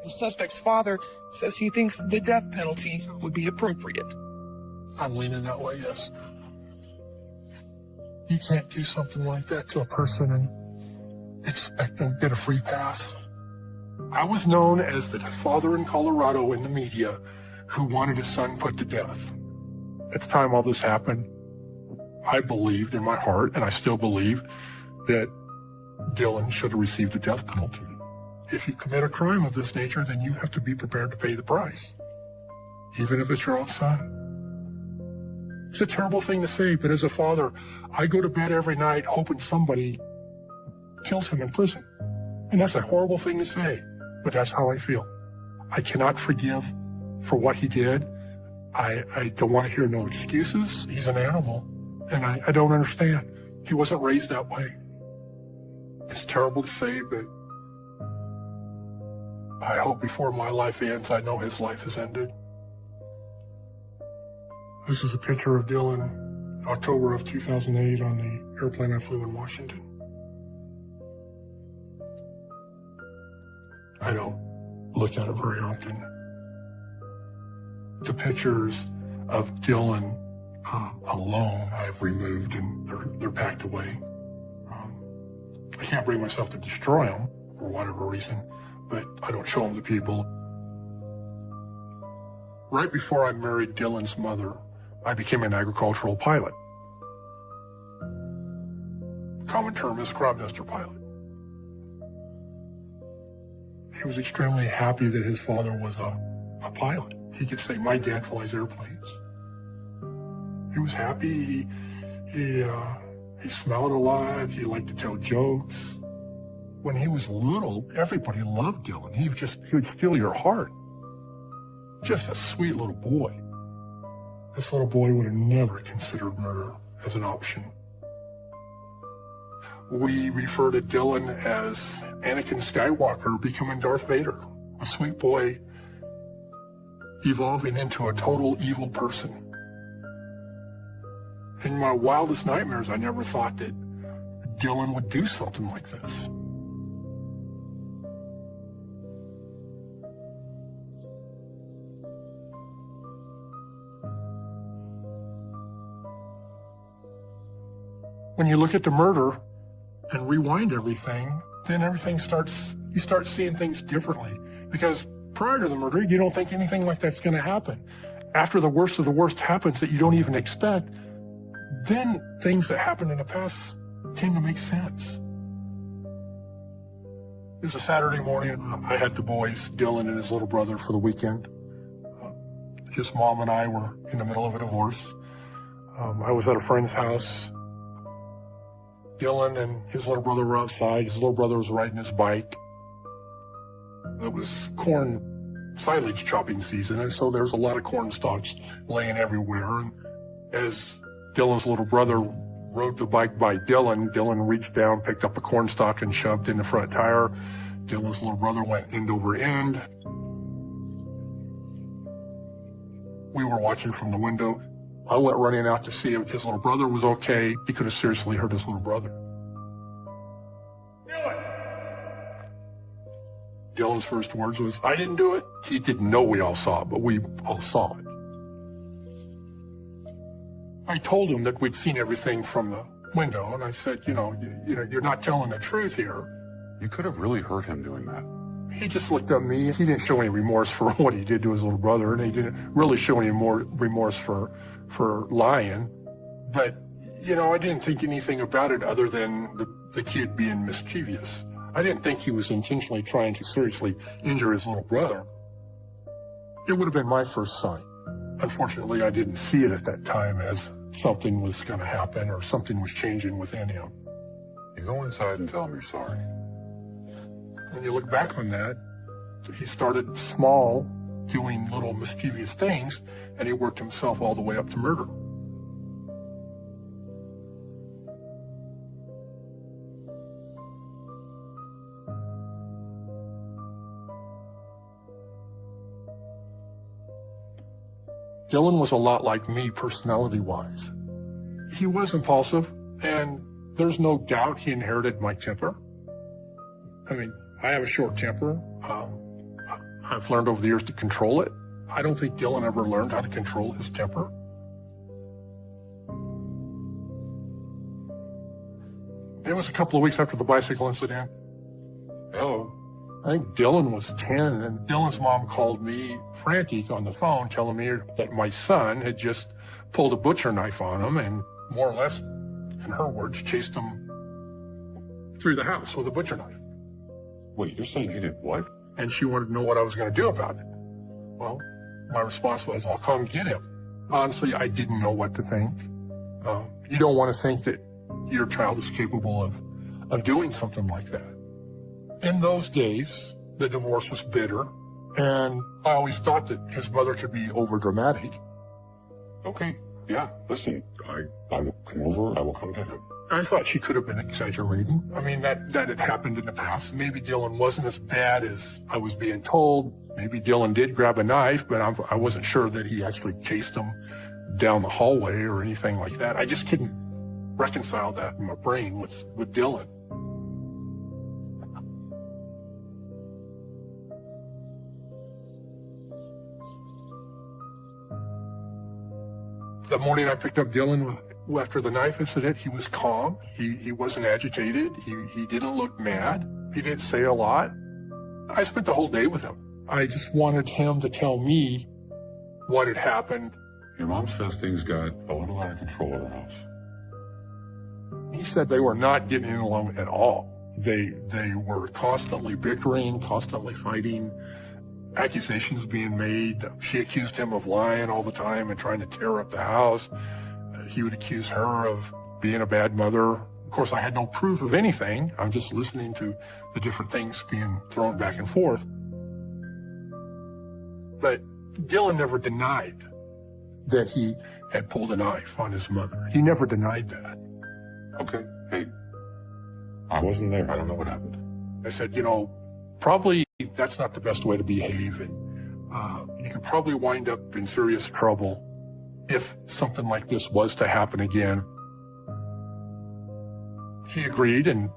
The suspect's father says he thinks the death penalty would be appropriate. I'm leaning that way, yes. You can't do something like that to a person and expect them to get a free pass. I was known as the father in Colorado in the media who wanted his son put to death. At the time all this happened, I believed in my heart, and I still believe, that Dylan should have received the death penalty. If you commit a crime of this nature, then you have to be prepared to pay the price, even if it's your own son. It's a terrible thing to say, but as a father, I go to bed every night hoping somebody kills him in prison. And that's a horrible thing to say, but that's how I feel. I cannot forgive for what he did. I don't want to hear no excuses. He's an animal, and I don't understand. He wasn't raised that way. It's terrible to say, but I hope before my life ends, I know his life has ended. This is a picture of Dylan, October of 2008, on the airplane I flew in Washington. I don't look at it very often. The pictures of Dylan alone I've removed, and they're packed away. I can't bring myself to destroy them for whatever reason, but I don't show them to people. Right before I married Dylan's mother, I became an agricultural pilot. Common term is crop duster pilot. He was extremely happy that his father was a pilot. He could say, "My dad flies airplanes." He was happy. He smiled a lot. He liked to tell jokes. When he was little, everybody loved Dylan. He would steal your heart. Just a sweet little boy. This little boy would have never considered murder as an option. We refer to Dylan as Anakin Skywalker becoming Darth Vader, a sweet boy evolving into a total evil person. In my wildest nightmares, I never thought that Dylan would do something like this. When you look at the murder and rewind everything, then you start seeing things differently. Because prior to the murder, you don't think anything like that's going to happen. After the worst of the worst happens that you don't even expect, then things that happened in the past tend to make sense. It was a Saturday morning. I had the boys, Dylan and his little brother, for the weekend. His mom and I were in the middle of a divorce. I was at a friend's house. Dylan and his little brother were outside. His little brother was riding his bike. It was corn silage chopping season, and so there's a lot of corn stalks laying everywhere. And as Dylan's little brother rode the bike by Dylan reached down, picked up a corn stalk, and shoved in the front tire. Dylan's little brother went end over end. We were watching from the window. I went running out to see if his little brother was okay. He could have seriously hurt his little brother. Dylan's first words was, "I didn't do it." He didn't know we all saw it, but we all saw it. I told him that we'd seen everything from the window, and I said, you're not telling the truth here. You could have really hurt him doing that. He just looked at me. He didn't show any remorse for what he did to his little brother, and he didn't really show any more remorse for lying. But, I didn't think anything about it other than the kid being mischievous. I didn't think he was intentionally trying to seriously injure his little brother. It would have been my first sign. Unfortunately, I didn't see it at that time as something was going to happen or something was changing within him. You go inside and tell him you're sorry. When you look back on that, he started small, doing little mischievous things, and he worked himself all the way up to murder. Dylan was a lot like me personality-wise. He was impulsive, and there's no doubt he inherited my temper. I mean, I have a short temper. I've learned over the years to control it. I don't think Dylan ever learned how to control his temper. It was a couple of weeks after the bicycle incident. Hello. I think Dylan was 10, and Dylan's mom called me frantic on the phone, telling me that my son had just pulled a butcher knife on him and more or less, in her words, chased him through the house with a butcher knife. Wait, you're saying he did what? And she wanted to know what I was going to do about it. Well, my response was, I'll come get him. Honestly, I didn't know what to think. You don't want to think that your child is capable of doing something like that. In those days, the divorce was bitter, and I always thought that his mother could be overdramatic. Okay, yeah, listen, I will come over, I will come get him. I thought she could have been exaggerating. I mean, that had happened in the past. Maybe Dylan wasn't as bad as I was being told. Maybe Dylan did grab a knife, but I wasn't sure that he actually chased him down the hallway or anything like that. I just couldn't reconcile that in my brain with Dylan. The morning I picked up Dylan after the knife incident, he was calm. He wasn't agitated. He didn't look mad. He didn't say a lot. I spent the whole day with him. I just wanted him to tell me what had happened. Your mom says things got a little out of control at her house. He said they were not getting along at all. They were constantly bickering, constantly fighting, accusations being made. She accused him of lying all the time and trying to tear up the house. He would accuse her of being a bad mother. Of course, I had no proof of anything. I'm just listening to the different things being thrown back and forth. But Dylan never denied that he had pulled a knife on his mother. He never denied that. Okay, hey, I wasn't there. I don't know what happened. I said, probably that's not the best way to behave, and you could probably wind up in serious trouble if something like this was to happen again. He agreed, and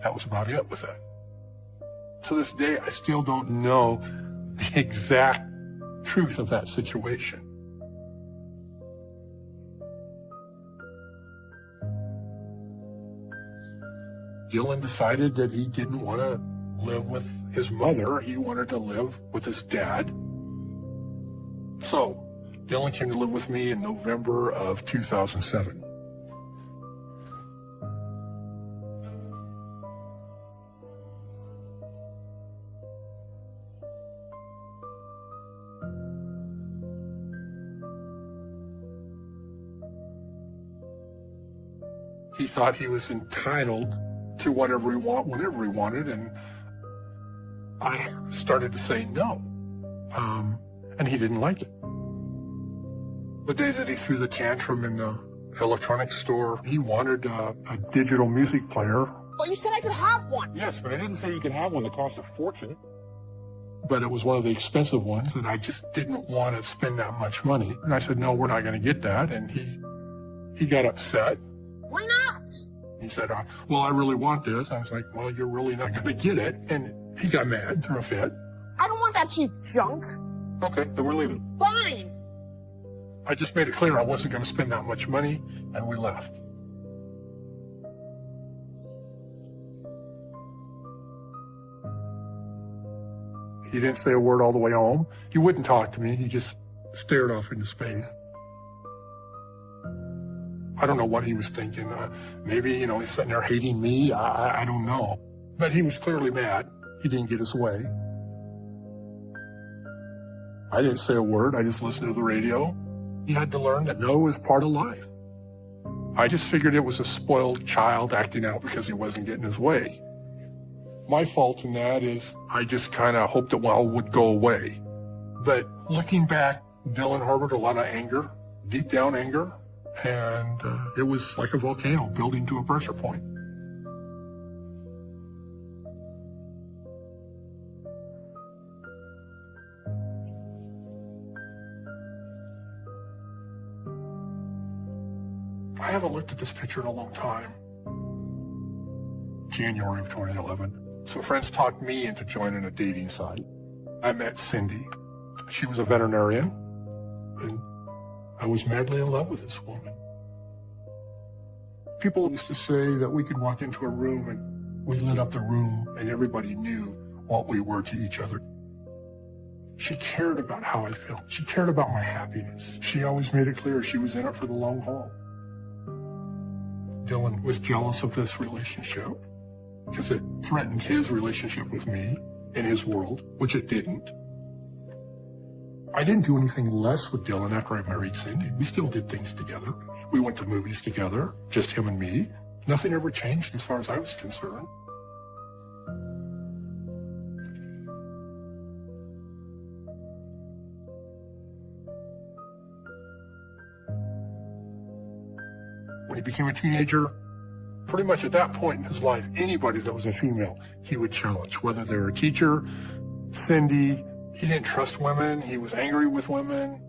that was about it with that. To this day, I still don't know the exact truth of that situation. Dylan decided that he didn't want to live with his mother. He wanted to live with his dad. So, Dylan came to live with me in November of 2007. He thought he was entitled to whatever he wanted, whenever he wanted, and I started to say no. And he didn't like it. The day that he threw the tantrum in the electronics store, he wanted a digital music player. Well, you said I could have one. Yes, but I didn't say you could have one that costs a fortune. but it was one of the expensive ones, and I just didn't want to spend that much money. And I said, no, we're not going to get that. And he got upset. Why not? He said, well, I really want this. I was like, well, you're really not going to get it. And he got mad, threw a fit. I don't want that cheap junk. Okay, then we're leaving. Fine. I just made it clear I wasn't going to spend that much money, and we left. He didn't say a word all the way home. He wouldn't talk to me. He just stared off into space. I don't know what he was thinking. Maybe, he's sitting there hating me. I don't know. But he was clearly mad. He didn't get his way. I didn't say a word. I just listened to the radio. He had to learn that no is part of life. I just figured it was a spoiled child acting out because he wasn't getting his way. My fault in that is I just kind of hoped it would go away. But looking back, Dylan harbored a lot of anger, deep down anger, and it was like a volcano building to a pressure point. I haven't looked at this picture in a long time. January of 2011. Some friends talked me into joining a dating site. I met Cindy. She was a veterinarian, and I was madly in love with this woman. People used to say that we could walk into a room and we lit up the room and everybody knew what we were to each other. She cared about how I felt. She cared about my happiness. She always made it clear she was in it for the long haul. Dylan was jealous of this relationship because it threatened his relationship with me in his world, which it didn't. I didn't do anything less with Dylan after I married Cindy. We still did things together. We went to movies together, just him and me. Nothing ever changed as far as I was concerned. When he became a teenager, pretty much at that point in his life, anybody that was a female, he would challenge, whether they were a teacher, Cindy. He didn't trust women. He was angry with women.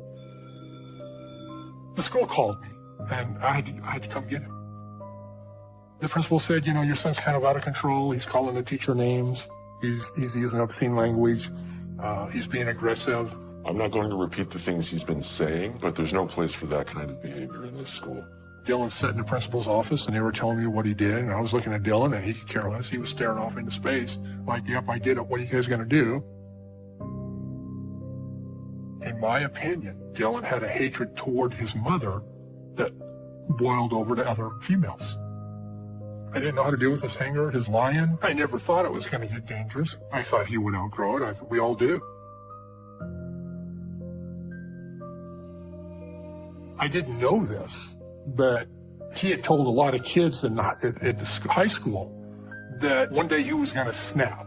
The school called me, and I had to come get him. The principal said, your son's kind of out of control. He's calling the teacher names. He's using obscene language. He's being aggressive. I'm not going to repeat the things he's been saying, but there's no place for that kind of behavior in this school. Dylan sat in the principal's office, and they were telling me what he did, and I was looking at Dylan, and he could care less. He was staring off into space like, yep, I did it. What are you guys going to do? In my opinion, Dylan had a hatred toward his mother that boiled over to other females. I didn't know how to deal with his anger, his lying. I never thought it was going to get dangerous. I thought he would outgrow it. I thought we all do. I didn't know this, but he had told a lot of kids at the high school that one day he was going to snap.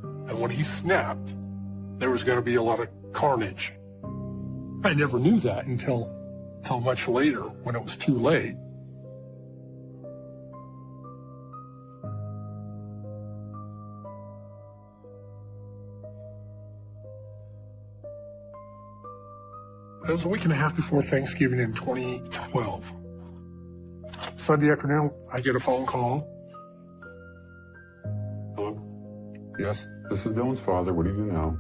And when he snapped, there was going to be a lot of carnage. I never knew that until much later when it was too late. It was a week and a half before Thanksgiving in 2012. Sunday afternoon, I get a phone call. Hello? Yes, this is Dylan's father. What do you do now?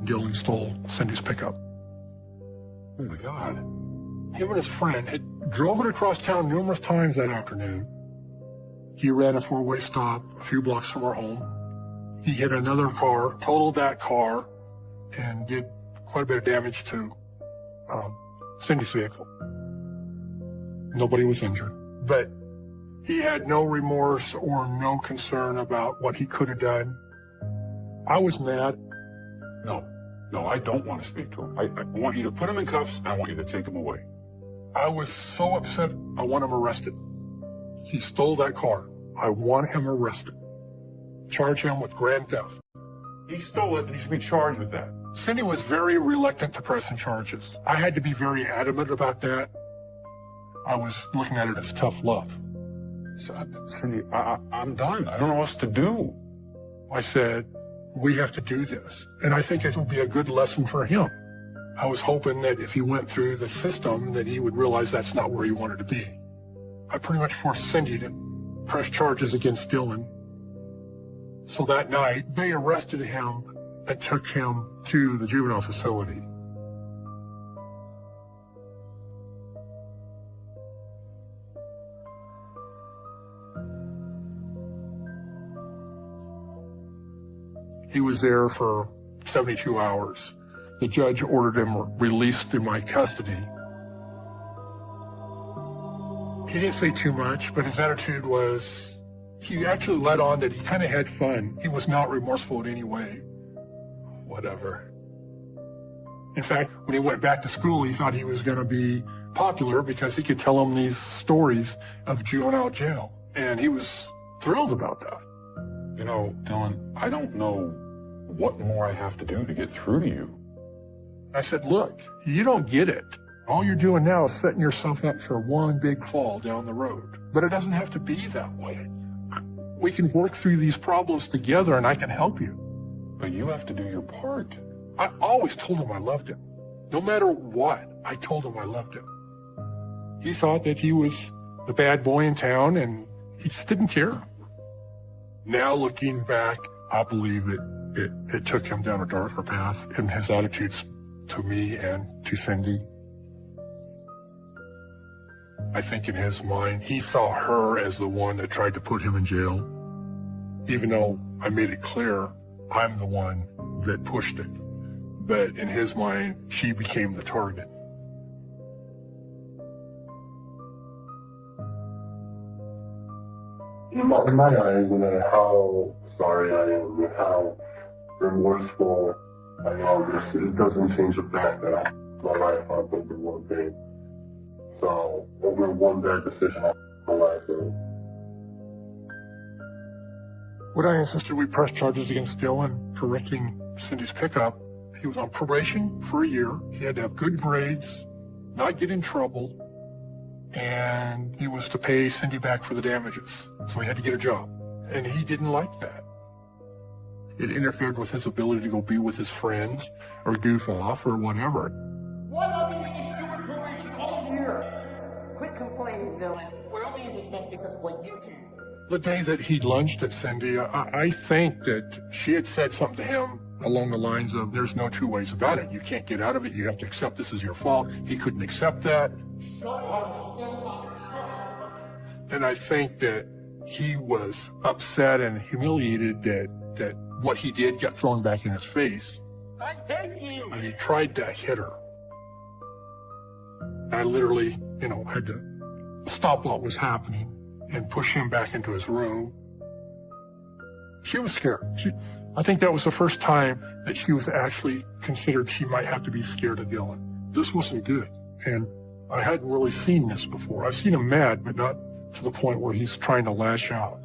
Dylan stole Cindy's pickup. Oh my God. Him and his friend had drove it across town numerous times that afternoon. He ran a four-way stop a few blocks from our home. He hit another car, totaled that car, and did quite a bit of damage to Cindy's vehicle. Nobody was injured, but he had no remorse or no concern about what he could have done. I was mad. No, I don't want to speak to him. I want you to put him in cuffs, and I want you to take him away. I was so upset, I want him arrested. He stole that car. I want him arrested. Charge him with grand theft. He stole it, and he should be charged with that. Cindy was very reluctant to press him charges. I had to be very adamant about that. I was looking at it as tough love. So, Cindy, I'm done. I don't know what else to do. I said, We have to do this. And I think it will be a good lesson for him. I was hoping that if he went through the system that he would realize that's not where he wanted to be. I pretty much forced Cindy to press charges against Dylan. So that night, they arrested him and took him to the juvenile facility. He was there for 72 hours. The judge ordered him released in my custody. He didn't say too much, but his attitude was, he actually let on that he kind of had fun. He was not remorseful in any way. Whatever. In fact, when he went back to school, he thought he was going to be popular because he could tell them these stories of juvenile jail. And he was thrilled about that. You know, Dylan, I don't know what more I have to do to get through to you. I said, look, you don't get it. All you're doing now is setting yourself up for one big fall down the road. But it doesn't have to be that way. We can work through these problems together and I can help you. But you have to do your part. I always told him I loved him. No matter what, I told him I loved him. He thought that he was the bad boy in town and he just didn't care. Now looking back, I believe it took him down a darker path in his attitudes to me and to Cindy. I think in his mind, he saw her as the one that tried to put him in jail. Even though I made it clear, I'm the one that pushed it. But in his mind, she became the target. In my eyes, no matter how sorry I am and how remorseful I am, it doesn't change the fact that my life I've been through one thing. So, over one bad decision, my life is. When I insisted we press charges against Dylan for wrecking Cindy's pickup, he was on probation for a year. He had to have good grades, not get in trouble, and he was to pay Cindy back for the damages. So he had to get a job. And he didn't like that. It interfered with his ability to go be with his friends or goof off or whatever. Why not be making stupid probation all year? Quit complaining, Dylan. We're only in this mess because of what you did. The day that he lunched at Cindy, I think that she had said something to him along the lines of, there's no two ways about it. You can't get out of it. You have to accept this as your fault. He couldn't accept that. And I think that he was upset and humiliated that what he did got thrown back in his face. I hate you! And he tried to hit her. I literally, had to stop what was happening and push him back into his room. She was scared. I think that was the first time that she was actually considered she might have to be scared of Dylan. This wasn't good. And I hadn't really seen this before. I've seen him mad, but not to the point where he's trying to lash out.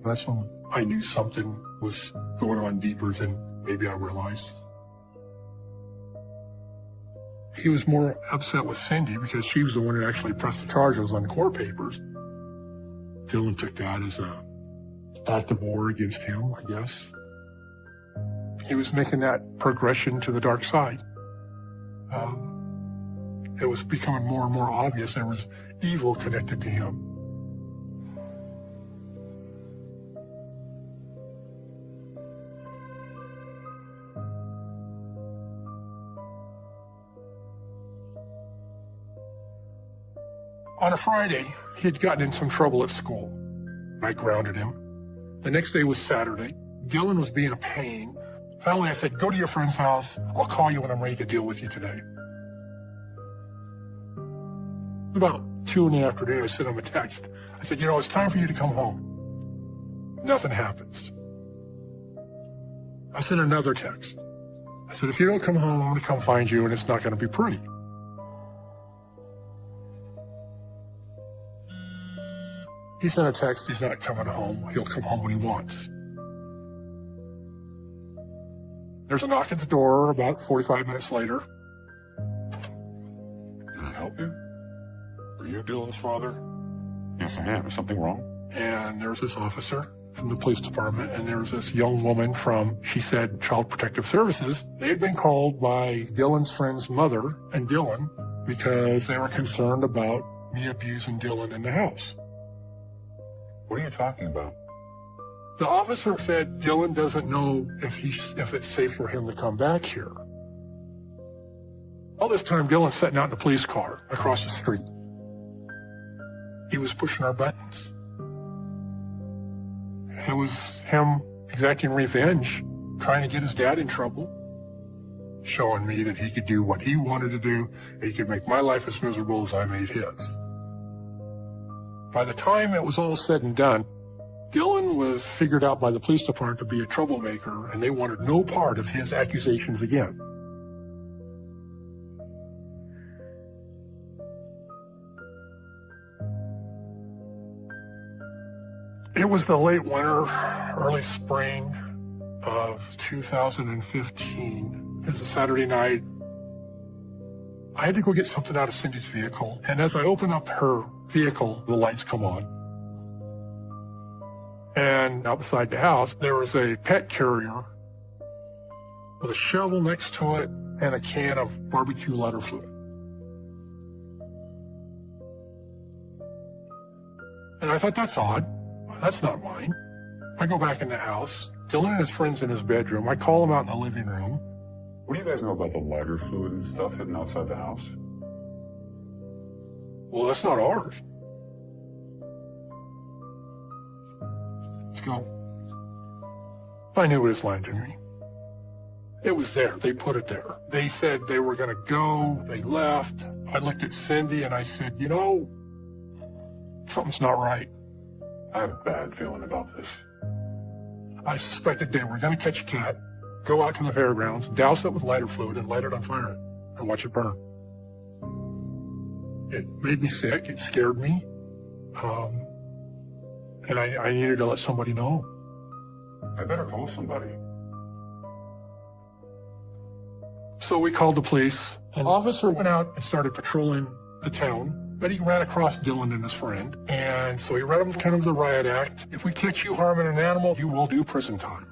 That's when I knew something was going on deeper than maybe I realized. He was more upset with Cindy because she was the one who actually pressed the charges on the court papers. Dylan took that as a act of war against him, I guess. He was making that progression to the dark side. It was becoming more and more obvious there was evil connected to him. On a Friday, he had gotten in some trouble at school. I grounded him. The next day was Saturday. Dylan was being a pain. Finally, I said, go to your friend's house. I'll call you when I'm ready to deal with you today. About 2 in the afternoon, I sent him a text. I said, it's time for you to come home. Nothing happens. I sent another text. I said, if you don't come home, I'm going to come find you, and it's not going to be pretty. He sent a text, he's not coming home. He'll come home when he wants. There's a knock at the door about 45 minutes later. Can I help you? Are you Dylan's father? Yes, I am. Is something wrong? And there's this officer. from the police department, and there was this young woman from, she said, Child Protective Services. They had been called by Dylan's friend's mother and Dylan because they were concerned about me abusing Dylan in the house. What are you talking about? The officer said Dylan doesn't know if it's safe for him to come back here. All this time, Dylan's sitting out in the police car across the street. He was pushing our buttons. It was him exacting revenge, trying to get his dad in trouble, showing me that he could do what he wanted to do, and he could make my life as miserable as I made his. By the time it was all said and done, Dylan was figured out by the police department to be a troublemaker, and they wanted no part of his accusations again. It was the late winter, early spring of 2015. It was a Saturday night. I had to go get something out of Cindy's vehicle, and as I open up her vehicle, the lights come on. And outside the house, there was a pet carrier with a shovel next to it and a can of barbecue lighter fluid. And I thought, that's odd. That's not mine. I go back in the house. Dylan and his friend's in his bedroom. I call him out in the living room. What do you guys know about the lighter fluid and stuff hidden outside the house? Well, that's not ours. Let's go. I knew it was lying to me. It was there. They put it there. They said they were going to go. They left. I looked at Cindy and I said, you know, something's not right. I have a bad feeling about this. I suspected they were going to catch a cat, go out to the fairgrounds, douse it with lighter fluid, and light it on fire and watch it burn. It made me sick. It scared me. And I needed to let somebody know. I better call somebody. So we called the police. An officer went out and started patrolling the town. But he ran across Dylan and his friend, and so he read them kind of the riot act. If we catch you harming an animal, you will do prison time.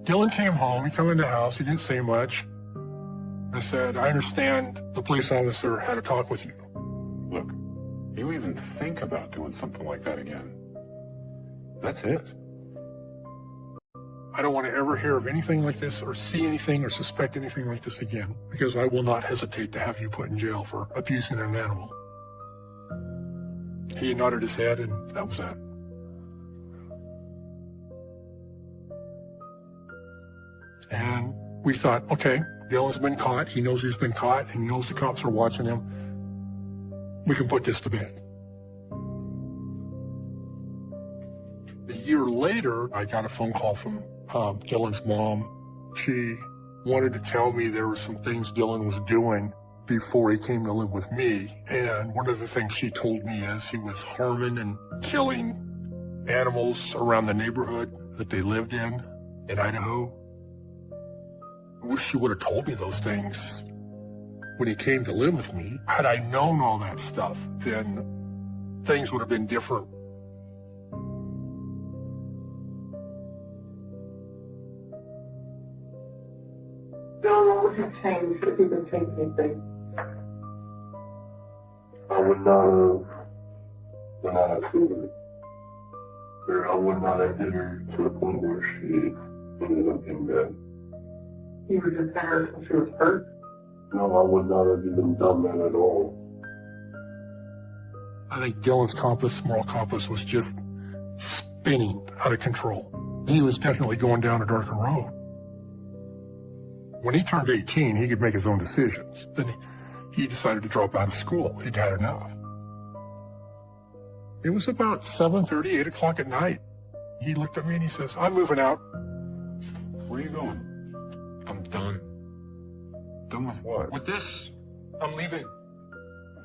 Dylan came home, he came in the house, he didn't say much. I said, I understand the police officer had a talk with you. Look, you even think about doing something like that again. That's it. I don't want to ever hear of anything like this or see anything or suspect anything like this again, because I will not hesitate to have you put in jail for abusing an animal. He nodded his head, and that was that. And we thought, okay, Dylan's been caught. He knows he's been caught, and he knows the cops are watching him. We can put this to bed. A year later, I got a phone call from Dylan's mom. She wanted to tell me there were some things Dylan was doing before he came to live with me. And one of the things she told me is he was harming and killing animals around the neighborhood that they lived in Idaho. I wish she would have told me those things when he came to live with me. Had I known all that stuff, then things would have been different. Dylan, what would you change if you could change anything? I would not have food. Or I would not have hit her to the point where she ended up in bed. You would just hit her until she was hurt? No, I would not have even done that at all. I think Dylan's moral compass was just spinning out of control. He was definitely going down a darker road. When he turned 18, he could make his own decisions. Then he decided to drop out of school. He'd had enough. It was about 7:30, 8 o'clock at night. He looked at me and he says, I'm moving out. Where are you going? I'm done. Done with what? With this, I'm leaving.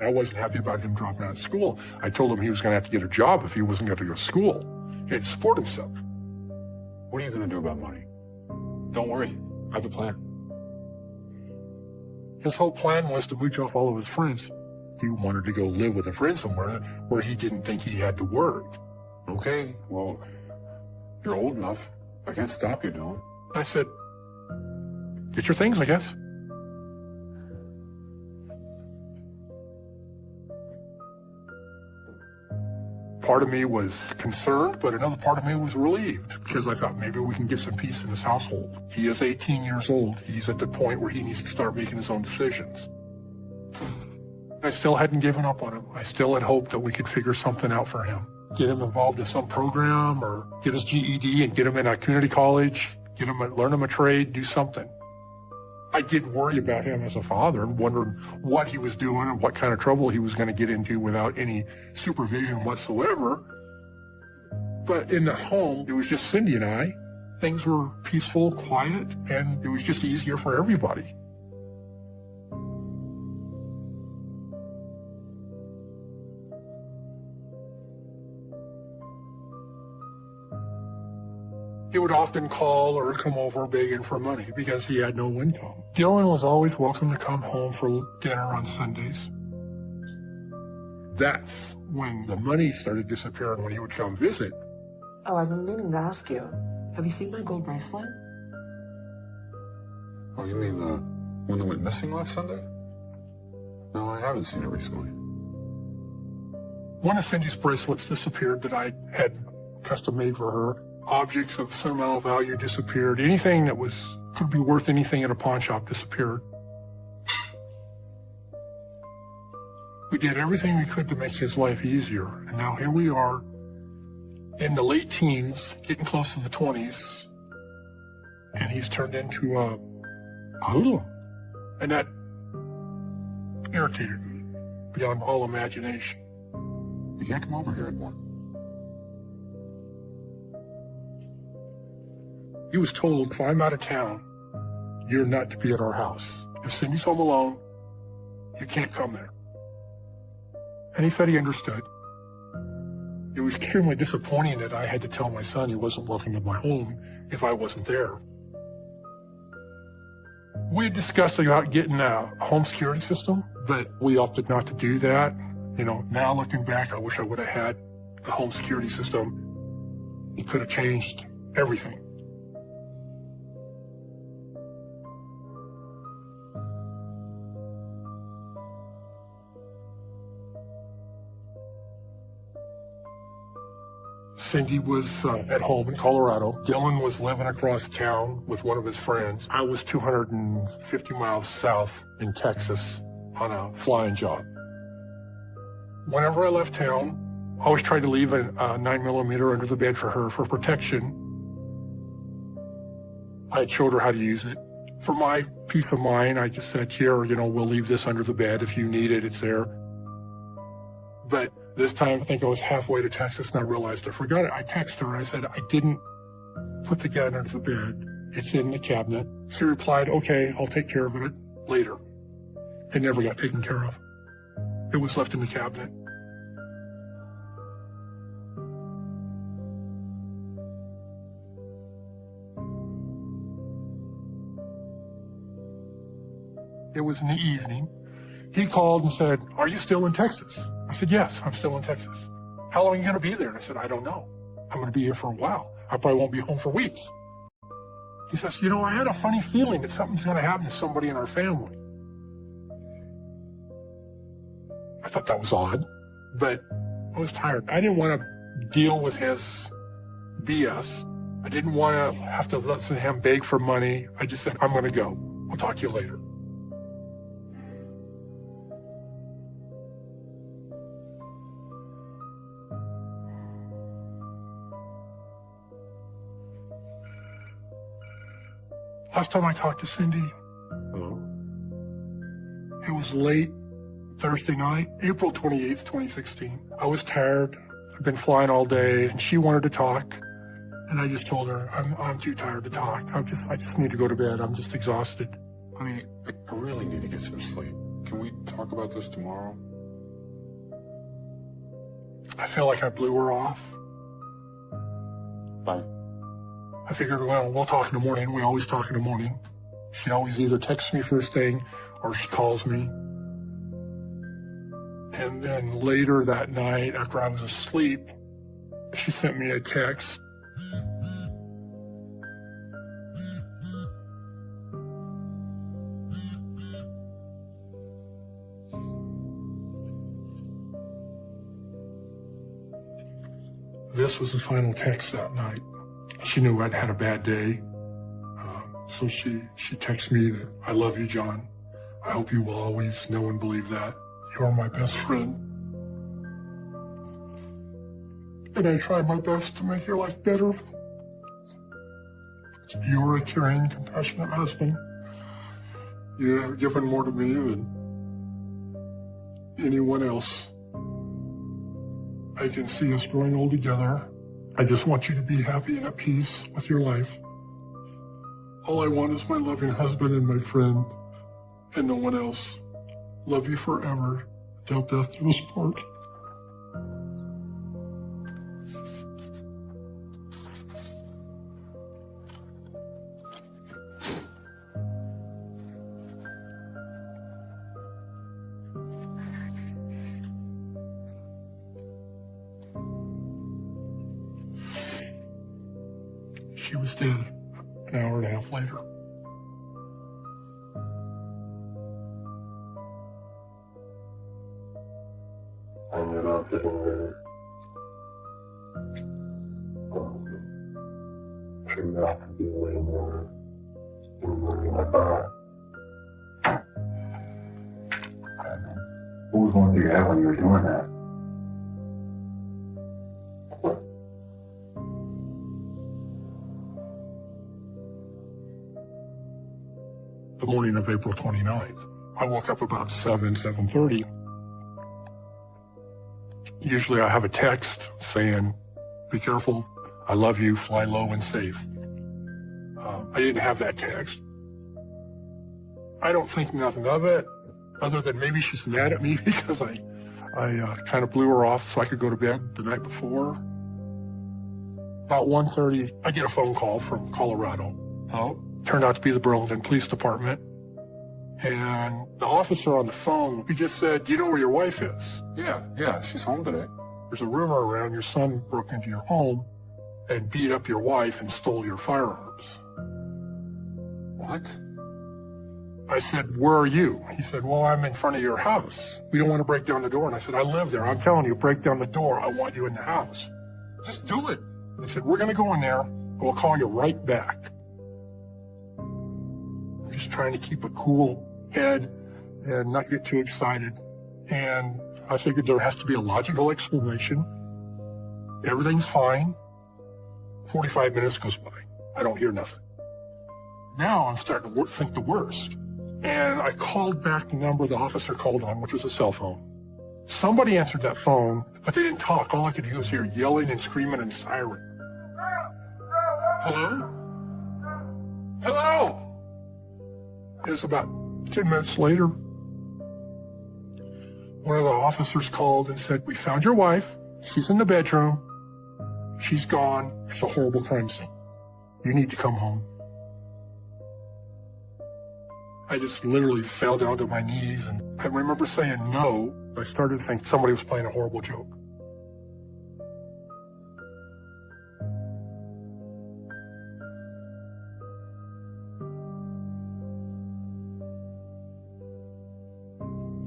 I wasn't happy about him dropping out of school. I told him he was going to have to get a job if he wasn't going to go to school. He had to support himself. What are you going to do about money? Don't worry, I have a plan. His whole plan was to mooch off all of his friends. He wanted to go live with a friend somewhere where he didn't think he had to work. Okay, well, you're old enough. I can't stop you, Dylan. I said, get your things, I guess. Part of me was concerned, but another part of me was relieved because I thought maybe we can get some peace in this household. He is 18 years old. He's at the point where he needs to start making his own decisions. I still hadn't given up on him. I still had hoped that we could figure something out for him. Get him involved in some program or get his GED and get him in a community college, learn him a trade, do something. I did worry about him as a father, wondering what he was doing and what kind of trouble he was going to get into without any supervision whatsoever. But in the home, it was just Cindy and I. Things were peaceful, quiet, and it was just easier for everybody. He would often call or come over begging for money because he had no income. Dylan was always welcome to come home for dinner on Sundays. That's when the money started disappearing when he would come visit. Oh, I've been meaning to ask you. Have you seen my gold bracelet? Oh, you mean the one that went missing last Sunday? No, I haven't seen it recently. One of Cindy's bracelets disappeared that I had custom made for her. Objects of sentimental value disappeared. Anything that could be worth anything at a pawn shop disappeared. We did everything we could to make his life easier. And now here we are in the late teens, getting close to the 20s, and he's turned into a hoodlum. And that irritated me beyond all imagination. You can't come over here anymore. He was told, if I'm out of town, you're not to be at our house. If Cindy's home alone, you can't come there. And he said he understood. It was extremely disappointing that I had to tell my son he wasn't welcome in my home if I wasn't there. We had discussed about getting a home security system, but we opted not to do that. You know, now looking back, I wish I would have had a home security system. It could have changed everything. Cindy was at home in Colorado. Dylan was living across town with one of his friends. I was 250 miles south in Texas on a flying job. Whenever I left town, I always tried to leave a 9mm under the bed for her for protection. I had showed her how to use it. For my peace of mind, I just said, here, we'll leave this under the bed. If you need it, it's there. But this time, I think I was halfway to Texas and I realized I forgot it. I texted her and I said, I didn't put the gun under the bed. It's in the cabinet. She replied, okay, I'll take care of it later. It never got taken care of. It was left in the cabinet. It was in the evening. He called and said, are you still in Texas? I said, yes, I'm still in Texas. How long are you going to be there? And I said, I don't know. I'm going to be here for a while. I probably won't be home for weeks. He says, I had a funny feeling that something's going to happen to somebody in our family. I thought that was odd, but I was tired. I didn't want to deal with his BS. I didn't want to have to listen to him beg for money. I just said, I'm going to go. I'll talk to you later. Last time I talked to Cindy, it was late Thursday night, April 28th, 2016. I was tired. I'd been flying all day, and she wanted to talk. And I just told her, I'm too tired to talk. I just need to go to bed. I'm just exhausted. Honey, I really need to get some sleep. Can we talk about this tomorrow? I feel like I blew her off. Bye. I figured, well, we'll talk in the morning. We always talk in the morning. She always either texts me first thing or she calls me. And then later that night, after I was asleep, she sent me a text. This was the final text that night. She knew I'd had a bad day. So she texted me that, "I love you, John. I hope you will always know and believe that. You are my best friend. And I try my best to make your life better. You are a caring, compassionate husband. You have given more to me than anyone else. I can see us growing old together. I just want you to be happy and at peace with your life. All I want is my loving husband and my friend, and no one else. Love you forever, till death do us part." She was dead an hour and a half later. I ended up sitting there. Turned out to be way more than I thought. What was going through your head when you were doing that? The morning of April 29th. I woke up about 7:30. Usually I have a text saying, "Be careful, I love you, fly low and safe." I didn't have that text. I don't think nothing of it, other than maybe she's mad at me because I kind of blew her off so I could go to bed the night before. About 1:30, I get a phone call from Colorado. Turned out to be the Burlington Police Department. And the officer on the phone, he just said, "Do you know where your wife is?" Yeah, she's home today. "There's a rumor around your son broke into your home and beat up your wife and stole your firearms." What? I said, "Where are you?" He said, "Well, I'm in front of your house. We don't want to break down the door." And I said, "I live there. I'm telling you, break down the door. I want you in the house." Just do it. He said, "We're going to go in there and we'll call you right back." I'm just trying to keep a cool head and not get too excited. And I figured there has to be a logical explanation. Everything's fine. 45 minutes goes by. I don't hear nothing. Now I'm starting to think the worst. And I called back the number the officer called on, which was a cell phone. Somebody answered that phone, but they didn't talk. All I could do was hear yelling and screaming and siren. "Hello? Hello?" It was about 10 minutes later. One of the officers called and said, "We found your wife. She's in the bedroom. She's gone. It's a horrible crime scene. You need to come home." I just literally fell down to my knees, and I remember saying no. I started to think somebody was playing a horrible joke.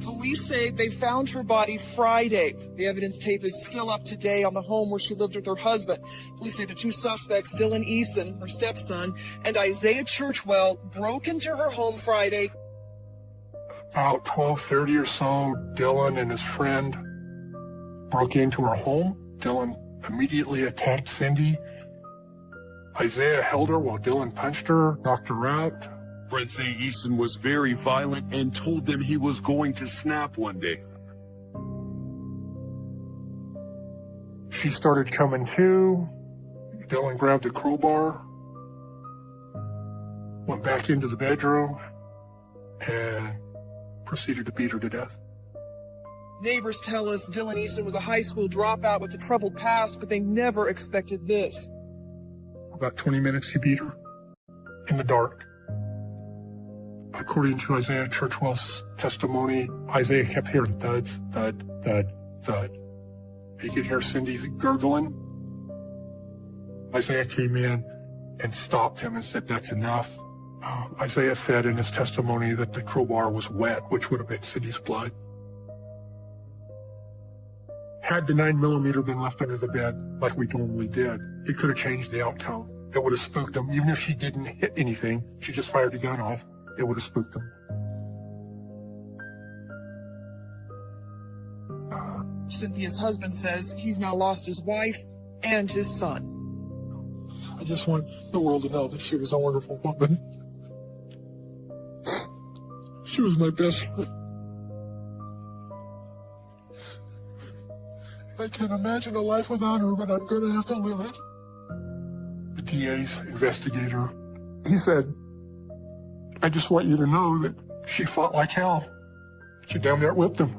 Police say they found her body Friday. The evidence tape is still up today on the home where she lived with her husband. Police say the two suspects, Dylan Eason, her stepson, and Isaiah Churchwell, broke into her home Friday. About 12:30 or so, Dylan and his friend broke into her home. Dylan immediately attacked Cindy. Isaiah held her while Dylan punched her, knocked her out. Friends say Eason was very violent and told them he was going to snap one day. She started coming to. Dylan grabbed a crowbar, went back into the bedroom, and proceeded to beat her to death. Neighbors tell us Dylan Eason was a high school dropout with a troubled past, but they never expected this. About 20 minutes he beat her in the dark. According to Isaiah Churchwell's testimony, Isaiah kept hearing thuds, thud, thud, thud. He could hear Cindy gurgling. Isaiah came in and stopped him and said, "That's enough." Isaiah said in his testimony that the crowbar was wet, which would have been Cindy's blood. Had the 9mm been left under the bed like we normally did, it could have changed the outcome. It would have spooked them. Even if she didn't hit anything, she just fired the gun off, it would have spooked them. Cynthia's husband says he's now lost his wife and his son. I just want the world to know that she was a wonderful woman. She was my best friend. I can't imagine a life without her, but I'm going to have to live it. The DA's investigator, he said, "I just want you to know that she fought like hell. She damn near whipped him."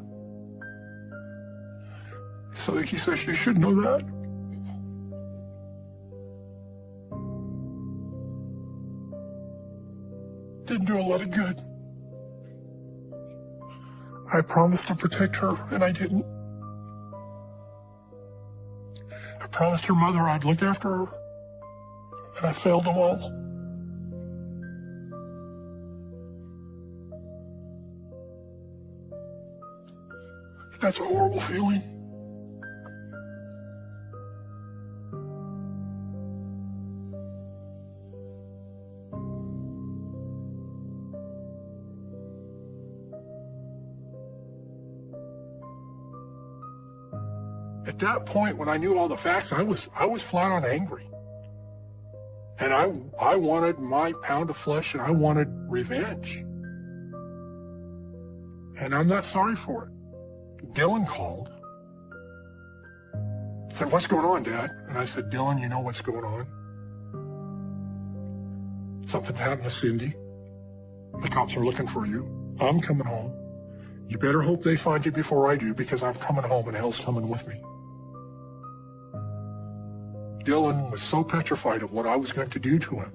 So he says, "You should know that." Didn't do a lot of good. I promised to protect her, and I didn't. I promised her mother I'd look after her, and I failed them all. That's a horrible feeling. At that point, when I knew all the facts, I was flat on angry. And I wanted my pound of flesh, and I wanted revenge. And I'm not sorry for it. Dylan called. Said, "What's going on, Dad?" And I said, "Dylan, you know what's going on. Something happened to Cindy. The cops are looking for you. I'm coming home. You better hope they find you before I do, because I'm coming home and hell's coming with me." Dylan was so petrified of what I was going to do to him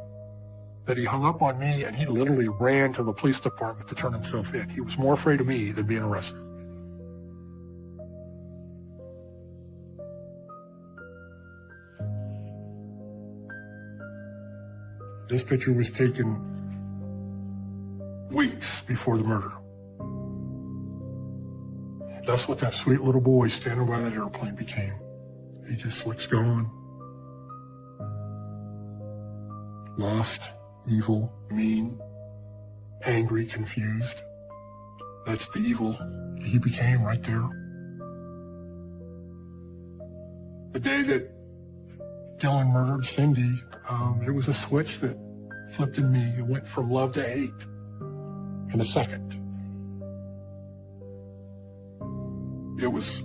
that he hung up on me, and he literally ran to the police department to turn himself in. He was more afraid of me than being arrested. This picture was taken weeks before the murder. That's what that sweet little boy standing by that airplane became. He just looks gone. Lost, evil, mean, angry, confused. That's the evil he became right there. The day that Dylan murdered Cindy, it was a switch that flipped in me. It went from love to hate in a second. It was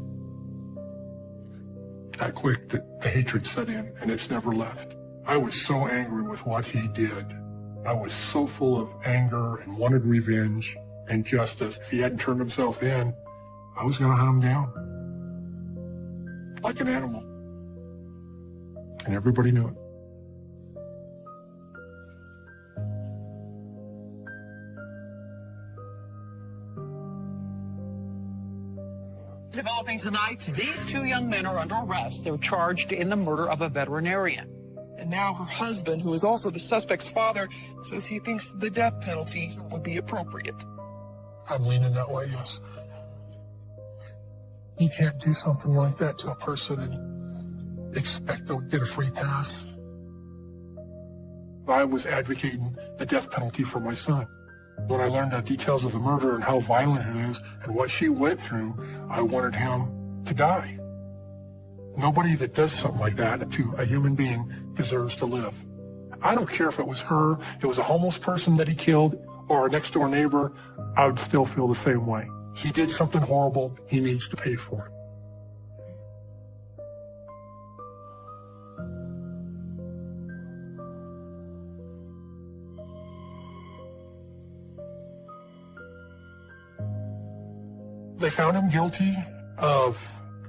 that quick that the hatred set in, and it's never left. I was so angry with what he did. I was so full of anger and wanted revenge and justice. If he hadn't turned himself in, I was going to hunt him down. Like an animal. And everybody knew it. Developing tonight, these two young men are under arrest. They're charged in the murder of a veterinarian. And now her husband, who is also the suspect's father, says he thinks the death penalty would be appropriate. I'm leaning that way, yes. You can't do something like that to a person and expect they'll get a free pass. I was advocating the death penalty for my son. When I learned the details of the murder and how violent it is and what she went through, I wanted him to die. Nobody that does something like that to a human being deserves to live. I don't care if it was her, it was a homeless person that he killed, or a next door neighbor, I would still feel the same way. He did something horrible, he needs to pay for it. They found him guilty of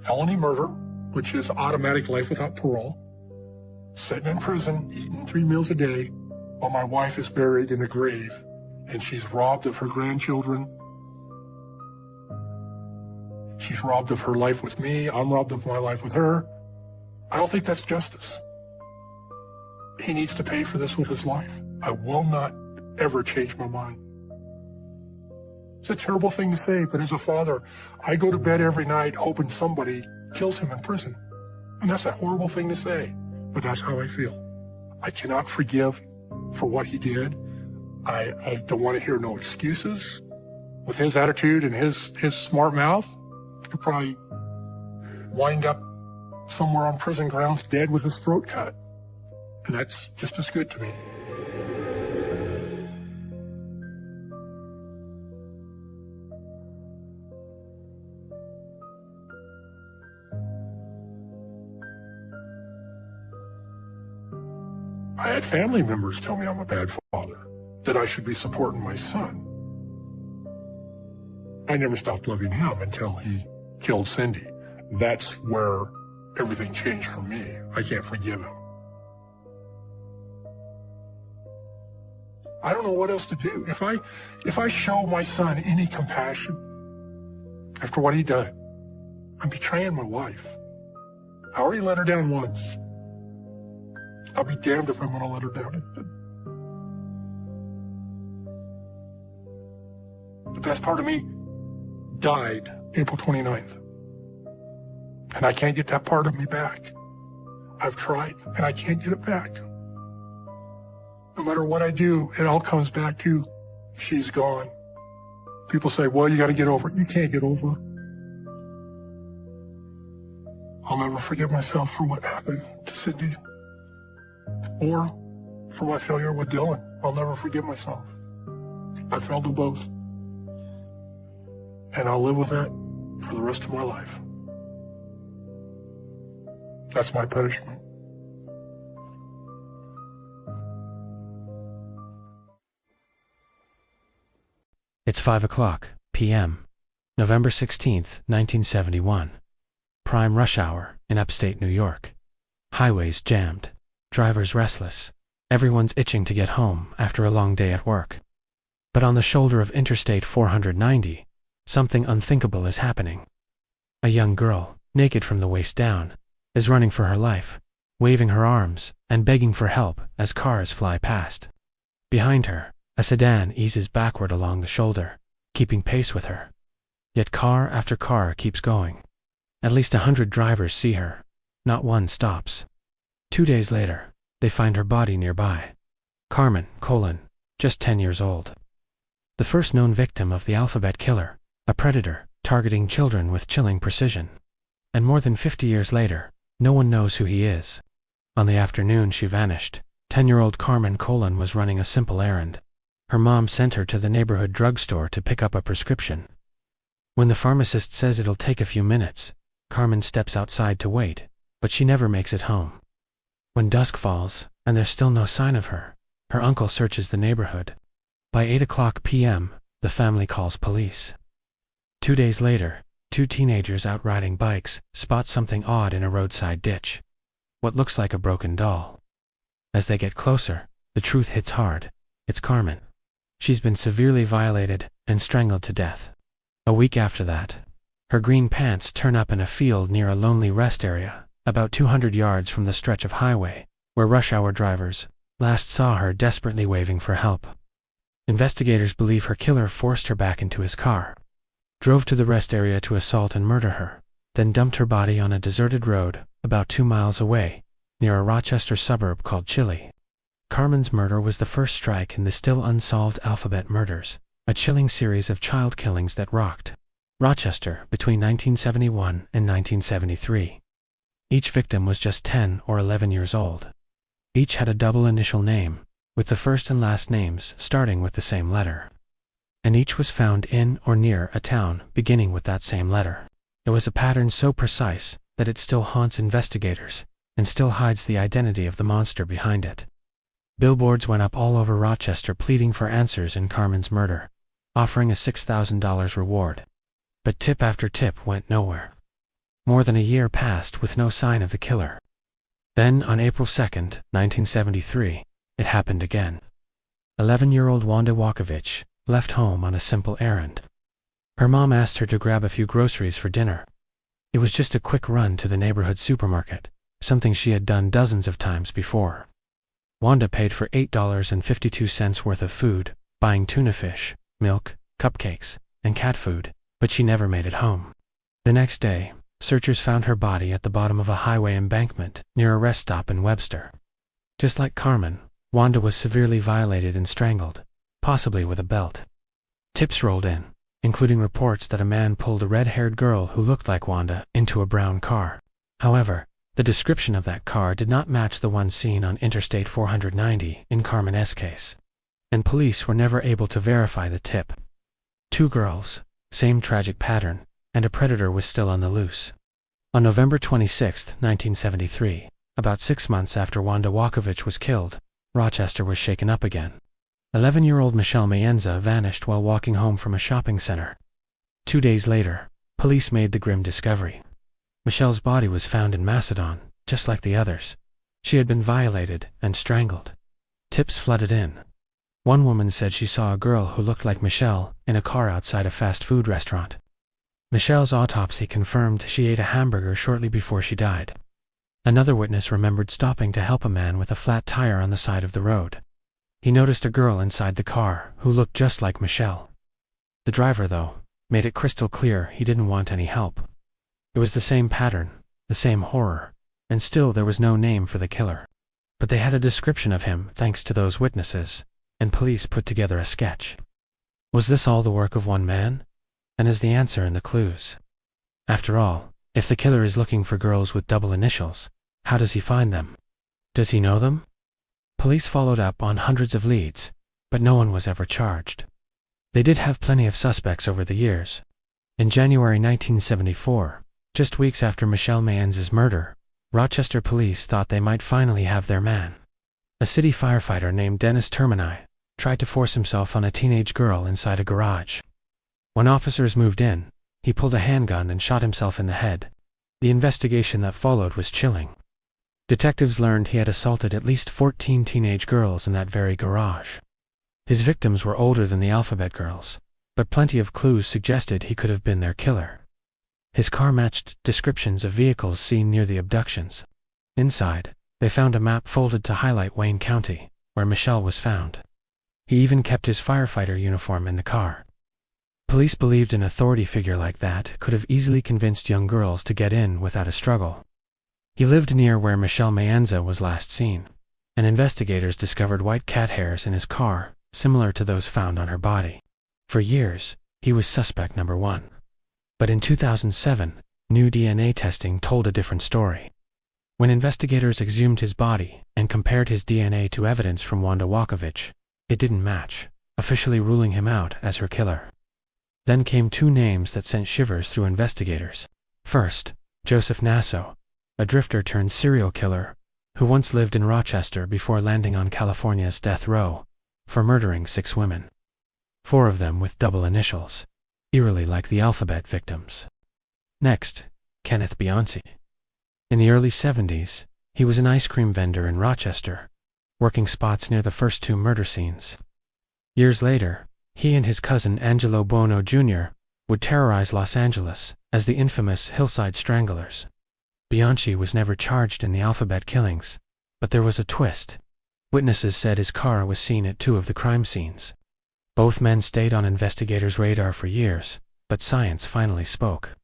felony murder, which is automatic life without parole, sitting in prison, eating 3 meals a day, while my wife is buried in a grave, and she's robbed of her grandchildren. She's robbed of her life with me. I'm robbed of my life with her. I don't think that's justice. he needs to pay for this with his life. I will not ever change my mind. It's a terrible thing to say, but as a father, I go to bed every night hoping somebody kills him in prison. And that's a horrible thing to say, but that's how I feel. I cannot forgive for what he did. I don't want to hear no excuses. With his attitude and his smart mouth, he could probably wind up somewhere on prison grounds dead with his throat cut. And that's just as good to me. I had family members tell me I'm a bad father, that I should be supporting my son. I never stopped loving him until he killed Cindy. That's where everything changed for me. I can't forgive him. I don't know what else to do. If I show my son any compassion after what he did, I'm betraying my wife. I already let her down once. I'll be damned if I'm going to let her down again. The best part of me died April 29th. And I can't get that part of me back. I've tried, and I can't get it back. No matter what I do, it all comes back to, she's gone. People say, well, you got to get over it. You can't get over it. I'll never forgive myself for what happened to Cindy. Or for my failure with Dylan. I'll never forgive myself. I failed them both. And I'll live with that for the rest of my life. That's my punishment. It's 5:00 p.m., November 16th, 1971. Prime rush hour in upstate New York. Highways jammed. Drivers restless. Everyone's itching to get home after a long day at work. But on the shoulder of Interstate 490, something unthinkable is happening. A young girl, naked from the waist down, is running for her life, waving her arms and begging for help as cars fly past. Behind her, a sedan eases backward along the shoulder, keeping pace with her. Yet car after car keeps going. At least 100 drivers see her. Not one stops. 2 days later, they find her body nearby. Carmen Colon, just 10 years old. The first known victim of the alphabet killer, a predator targeting children with chilling precision. And more than 50 years later, no one knows who he is. On the afternoon she vanished, 10-year-old Carmen Colon was running a simple errand. Her mom sent her to the neighborhood drugstore to pick up a prescription. When the pharmacist says it'll take a few minutes, Carmen steps outside to wait, but she never makes it home. When dusk falls, and there's still no sign of her, her uncle searches the neighborhood. By 8:00 p.m., the family calls police. 2 days later, 2 teenagers out riding bikes spot something odd in a roadside ditch. What looks like a broken doll. As they get closer, the truth hits hard. It's Carmen. She's been severely violated and strangled to death. A week after that, her green pants turn up in a field near a lonely rest area, about 200 yards from the stretch of highway, where rush hour drivers last saw her desperately waving for help. Investigators believe her killer forced her back into his car, drove to the rest area to assault and murder her, then dumped her body on a deserted road about 2 miles away, near a Rochester suburb called Chile. Carmen's murder was the first strike in the still unsolved alphabet murders, a chilling series of child killings that rocked Rochester between 1971 and 1973. Each victim was just 10 or 11 years old. Each had a double initial name, with the first and last names starting with the same letter. And each was found in or near a town beginning with that same letter. It was a pattern so precise that it still haunts investigators and still hides the identity of the monster behind it. Billboards went up all over Rochester pleading for answers in Carmen's murder, offering a $6,000 reward. But tip after tip went nowhere. More than a year passed with no sign of the killer. Then, on April 2nd, 1973, it happened again. 11-year-old Wanda Walkovich left home on a simple errand. Her mom asked her to grab a few groceries for dinner. It was just a quick run to the neighborhood supermarket, something she had done dozens of times before. Wanda paid for $8.52 worth of food, buying tuna fish, milk, cupcakes, and cat food, but she never made it home. The next day, searchers found her body at the bottom of a highway embankment near a rest stop in Webster. Just like Carmen, Wanda was severely violated and strangled, possibly with a belt. Tips rolled in, including reports that a man pulled a red-haired girl who looked like Wanda into a brown car. However, the description of that car did not match the one seen on Interstate 490 in Carmen S. case, and police were never able to verify the tip. 2 girls, same tragic pattern, and a predator was still on the loose. On November 26, 1973, about 6 months after Wanda Walkovich was killed, Rochester was shaken up again. 11-year-old Michelle Mayenza vanished while walking home from a shopping center. 2 days later, police made the grim discovery. Michelle's body was found in Macedon, just like the others. She had been violated and strangled. Tips flooded in. One woman said she saw a girl who looked like Michelle in a car outside a fast food restaurant. Michelle's autopsy confirmed she ate a hamburger shortly before she died. Another witness remembered stopping to help a man with a flat tire on the side of the road. He noticed a girl inside the car who looked just like Michelle. The driver, though, made it crystal clear he didn't want any help. It was the same pattern, the same horror, and still there was no name for the killer. But they had a description of him thanks to those witnesses, and police put together a sketch. Was this all the work of one man? And is the answer in the clues? After all, if the killer is looking for girls with double initials, how does he find them? Does he know them? Police followed up on hundreds of leads, but no one was ever charged. They did have plenty of suspects over the years. In January 1974, just weeks after Michelle Mayenza's murder, Rochester police thought they might finally have their man. A city firefighter named Dennis Termini tried to force himself on a teenage girl inside a garage. When officers moved in, he pulled a handgun and shot himself in the head. The investigation that followed was chilling. Detectives learned he had assaulted at least 14 teenage girls in that very garage. His victims were older than the Alphabet Girls, but plenty of clues suggested he could have been their killer. His car matched descriptions of vehicles seen near the abductions. Inside, they found a map folded to highlight Wayne County, where Michelle was found. He even kept his firefighter uniform in the car. Police believed an authority figure like that could have easily convinced young girls to get in without a struggle. He lived near where Michelle Mayenza was last seen, and investigators discovered white cat hairs in his car, similar to those found on her body. For years, he was suspect number 1. But in 2007, new DNA testing told a different story. When investigators exhumed his body and compared his DNA to evidence from Wanda Walkovich, it didn't match, officially ruling him out as her killer. Then came 2 names that sent shivers through investigators. First, Joseph Nasso, a drifter turned serial killer who once lived in Rochester before landing on California's death row for murdering 6 women. 4 of them with double initials, eerily like the Alphabet victims. Next, Kenneth Bianchi. In the early 70s, he was an ice cream vendor in Rochester, working spots near the first 2 murder scenes. Years later, he and his cousin Angelo Buono Jr. would terrorize Los Angeles as the infamous Hillside Stranglers. Bianchi was never charged in the Alphabet killings, but there was a twist. Witnesses said his car was seen at 2 of the crime scenes. Both men stayed on investigators' radar for years, but science finally spoke.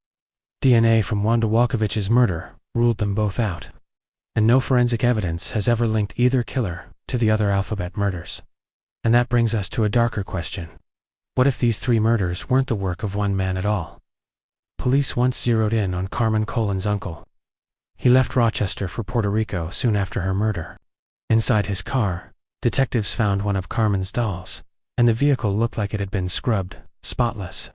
DNA from Wanda Walkovich's murder ruled them both out, and no forensic evidence has ever linked either killer to the other Alphabet murders. And that brings us to a darker question. What if these 3 murders weren't the work of one man at all? Police once zeroed in on Carmen Colin's uncle. He left Rochester for Puerto Rico soon after her murder. Inside his car, detectives found one of Carmen's dolls, and the vehicle looked like it had been scrubbed, spotless.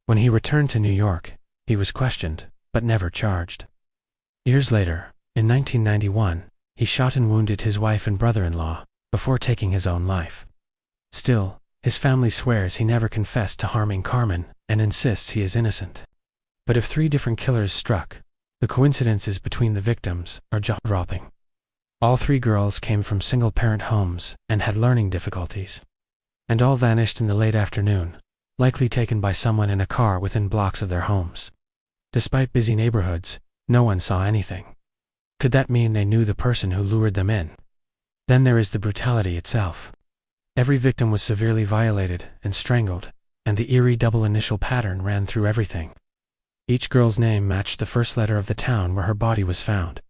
When he returned to New York, he was questioned, but never charged. Years later, in 1991, he shot and wounded his wife and brother-in-law before taking his own life. Still, his family swears he never confessed to harming Carmen and insists he is innocent. But if 3 different killers struck, the coincidences between the victims are jaw-dropping. All 3 girls came from single-parent homes and had learning difficulties. And all vanished in the late afternoon, likely taken by someone in a car within blocks of their homes. Despite busy neighborhoods, no one saw anything. Could that mean they knew the person who lured them in? Then there is the brutality itself. Every victim was severely violated and strangled, and the eerie double initial pattern ran through everything. Each girl's name matched the first letter of the town where her body was found.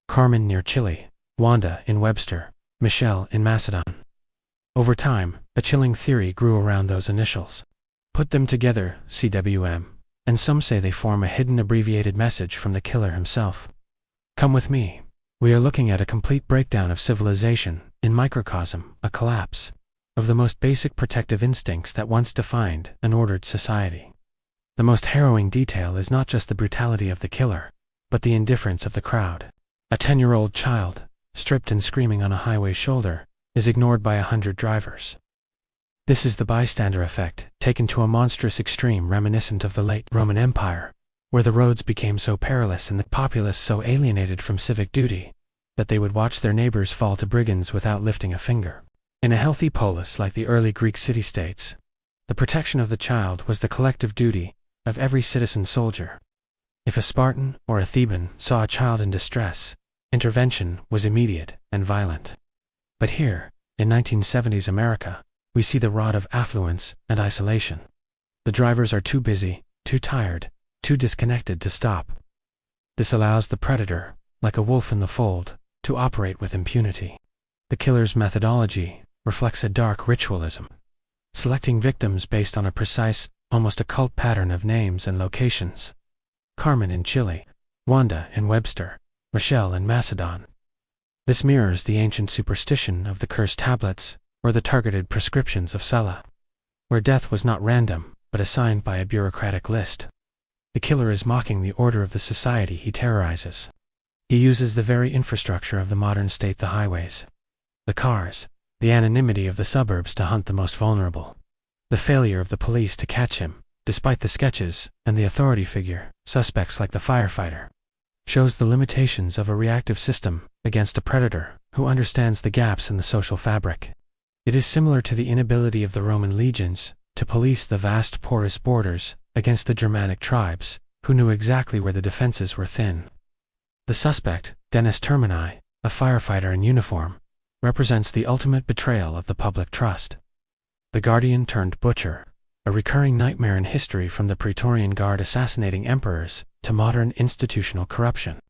Carmen near Chile, Wanda in Webster, Michelle in Macedon. Over time, a chilling theory grew around those initials. Put them together, CWM, and some say they form a hidden abbreviated message from the killer himself. Come with me. We are looking at a complete breakdown of civilization, in microcosm, a collapse of the most basic protective instincts that once defined an ordered society. The most harrowing detail is not just the brutality of the killer, but the indifference of the crowd. A 10-year-old child, stripped and screaming on a highway shoulder, is ignored by 100 drivers. This is the bystander effect, taken to a monstrous extreme reminiscent of the late Roman Empire, where the roads became so perilous and the populace so alienated from civic duty that they would watch their neighbors fall to brigands without lifting a finger. In a healthy polis like the early Greek city-states, the protection of the child was the collective duty of every citizen soldier. If a Spartan or a Theban saw a child in distress, intervention was immediate and violent. But here, in 1970s America, we see the rot of affluence and isolation. The drivers are too busy, too tired, too disconnected to stop. This allows the predator, like a wolf in the fold, to operate with impunity. The killer's methodology reflects a dark ritualism, selecting victims based on a precise, almost occult pattern of names and locations. Carmen in Chile, Wanda in Webster, Michelle in Macedon. This mirrors the ancient superstition of the cursed tablets or the targeted prescriptions of Sulla, where death was not random, but assigned by a bureaucratic list. The killer is mocking the order of the society he terrorizes. He uses the very infrastructure of the modern state, the highways, the cars, the anonymity of the suburbs to hunt the most vulnerable. The failure of the police to catch him, despite the sketches and the authority figure, suspects like the firefighter, shows the limitations of a reactive system against a predator who understands the gaps in the social fabric. It is similar to the inability of the Roman legions to police the vast porous borders against the Germanic tribes, who knew exactly where the defenses were thin. The suspect, Dennis Termini, a firefighter in uniform, represents the ultimate betrayal of the public trust. The guardian turned butcher, a recurring nightmare in history from the Praetorian Guard assassinating emperors to modern institutional corruption.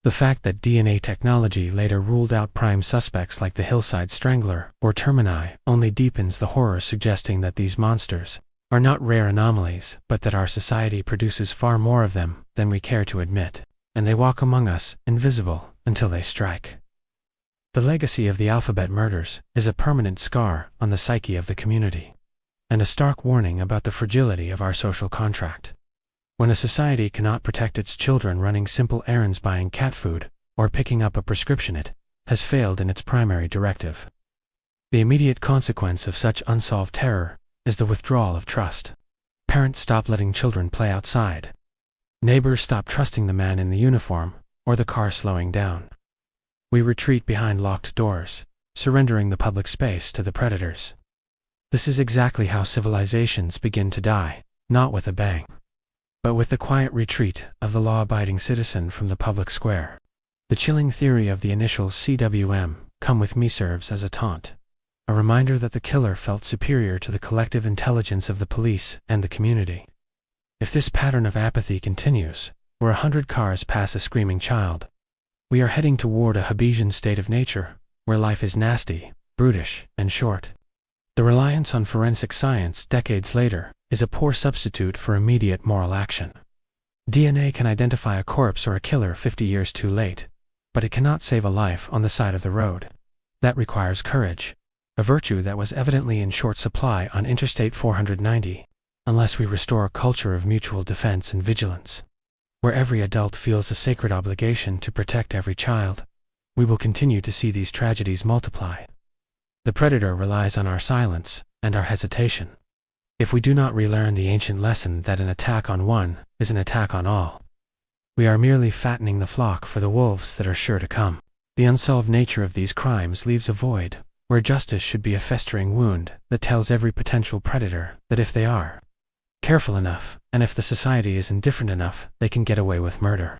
The fact that DNA technology later ruled out prime suspects like the Hillside Strangler or Termini only deepens the horror, suggesting that these monsters are not rare anomalies, but that our society produces far more of them than we care to admit, and they walk among us, invisible, until they strike. The legacy of the Alphabet murders is a permanent scar on the psyche of the community, and a stark warning about the fragility of our social contract. When a society cannot protect its children running simple errands, buying cat food, or picking up a prescription, it has failed in its primary directive. The immediate consequence of such unsolved terror is the withdrawal of trust. Parents stop letting children play outside. Neighbors stop trusting the man in the uniform or the car slowing down. We retreat behind locked doors, surrendering the public space to the predators. This is exactly how civilizations begin to die, not with a bang, but with the quiet retreat of the law-abiding citizen from the public square. The chilling theory of the initials CWM, come with me, serves as a taunt, a reminder that the killer felt superior to the collective intelligence of the police and the community. If this pattern of apathy continues, where 100 cars pass a screaming child, we are heading toward a Hobbesian state of nature, where life is nasty, brutish, and short. The reliance on forensic science decades later is a poor substitute for immediate moral action. DNA can identify a corpse or a killer 50 years too late, but it cannot save a life on the side of the road. That requires courage, a virtue that was evidently in short supply on Interstate 490, unless we restore a culture of mutual defense and vigilance, where every adult feels a sacred obligation to protect every child. We will continue to see these tragedies multiply. The predator relies on our silence and our hesitation. If we do not relearn the ancient lesson that an attack on one is an attack on all, we are merely fattening the flock for the wolves that are sure to come. The unsolved nature of these crimes leaves a void, where justice should be a festering wound that tells every potential predator that if they are careful enough, and if the society is indifferent enough, they can get away with murder.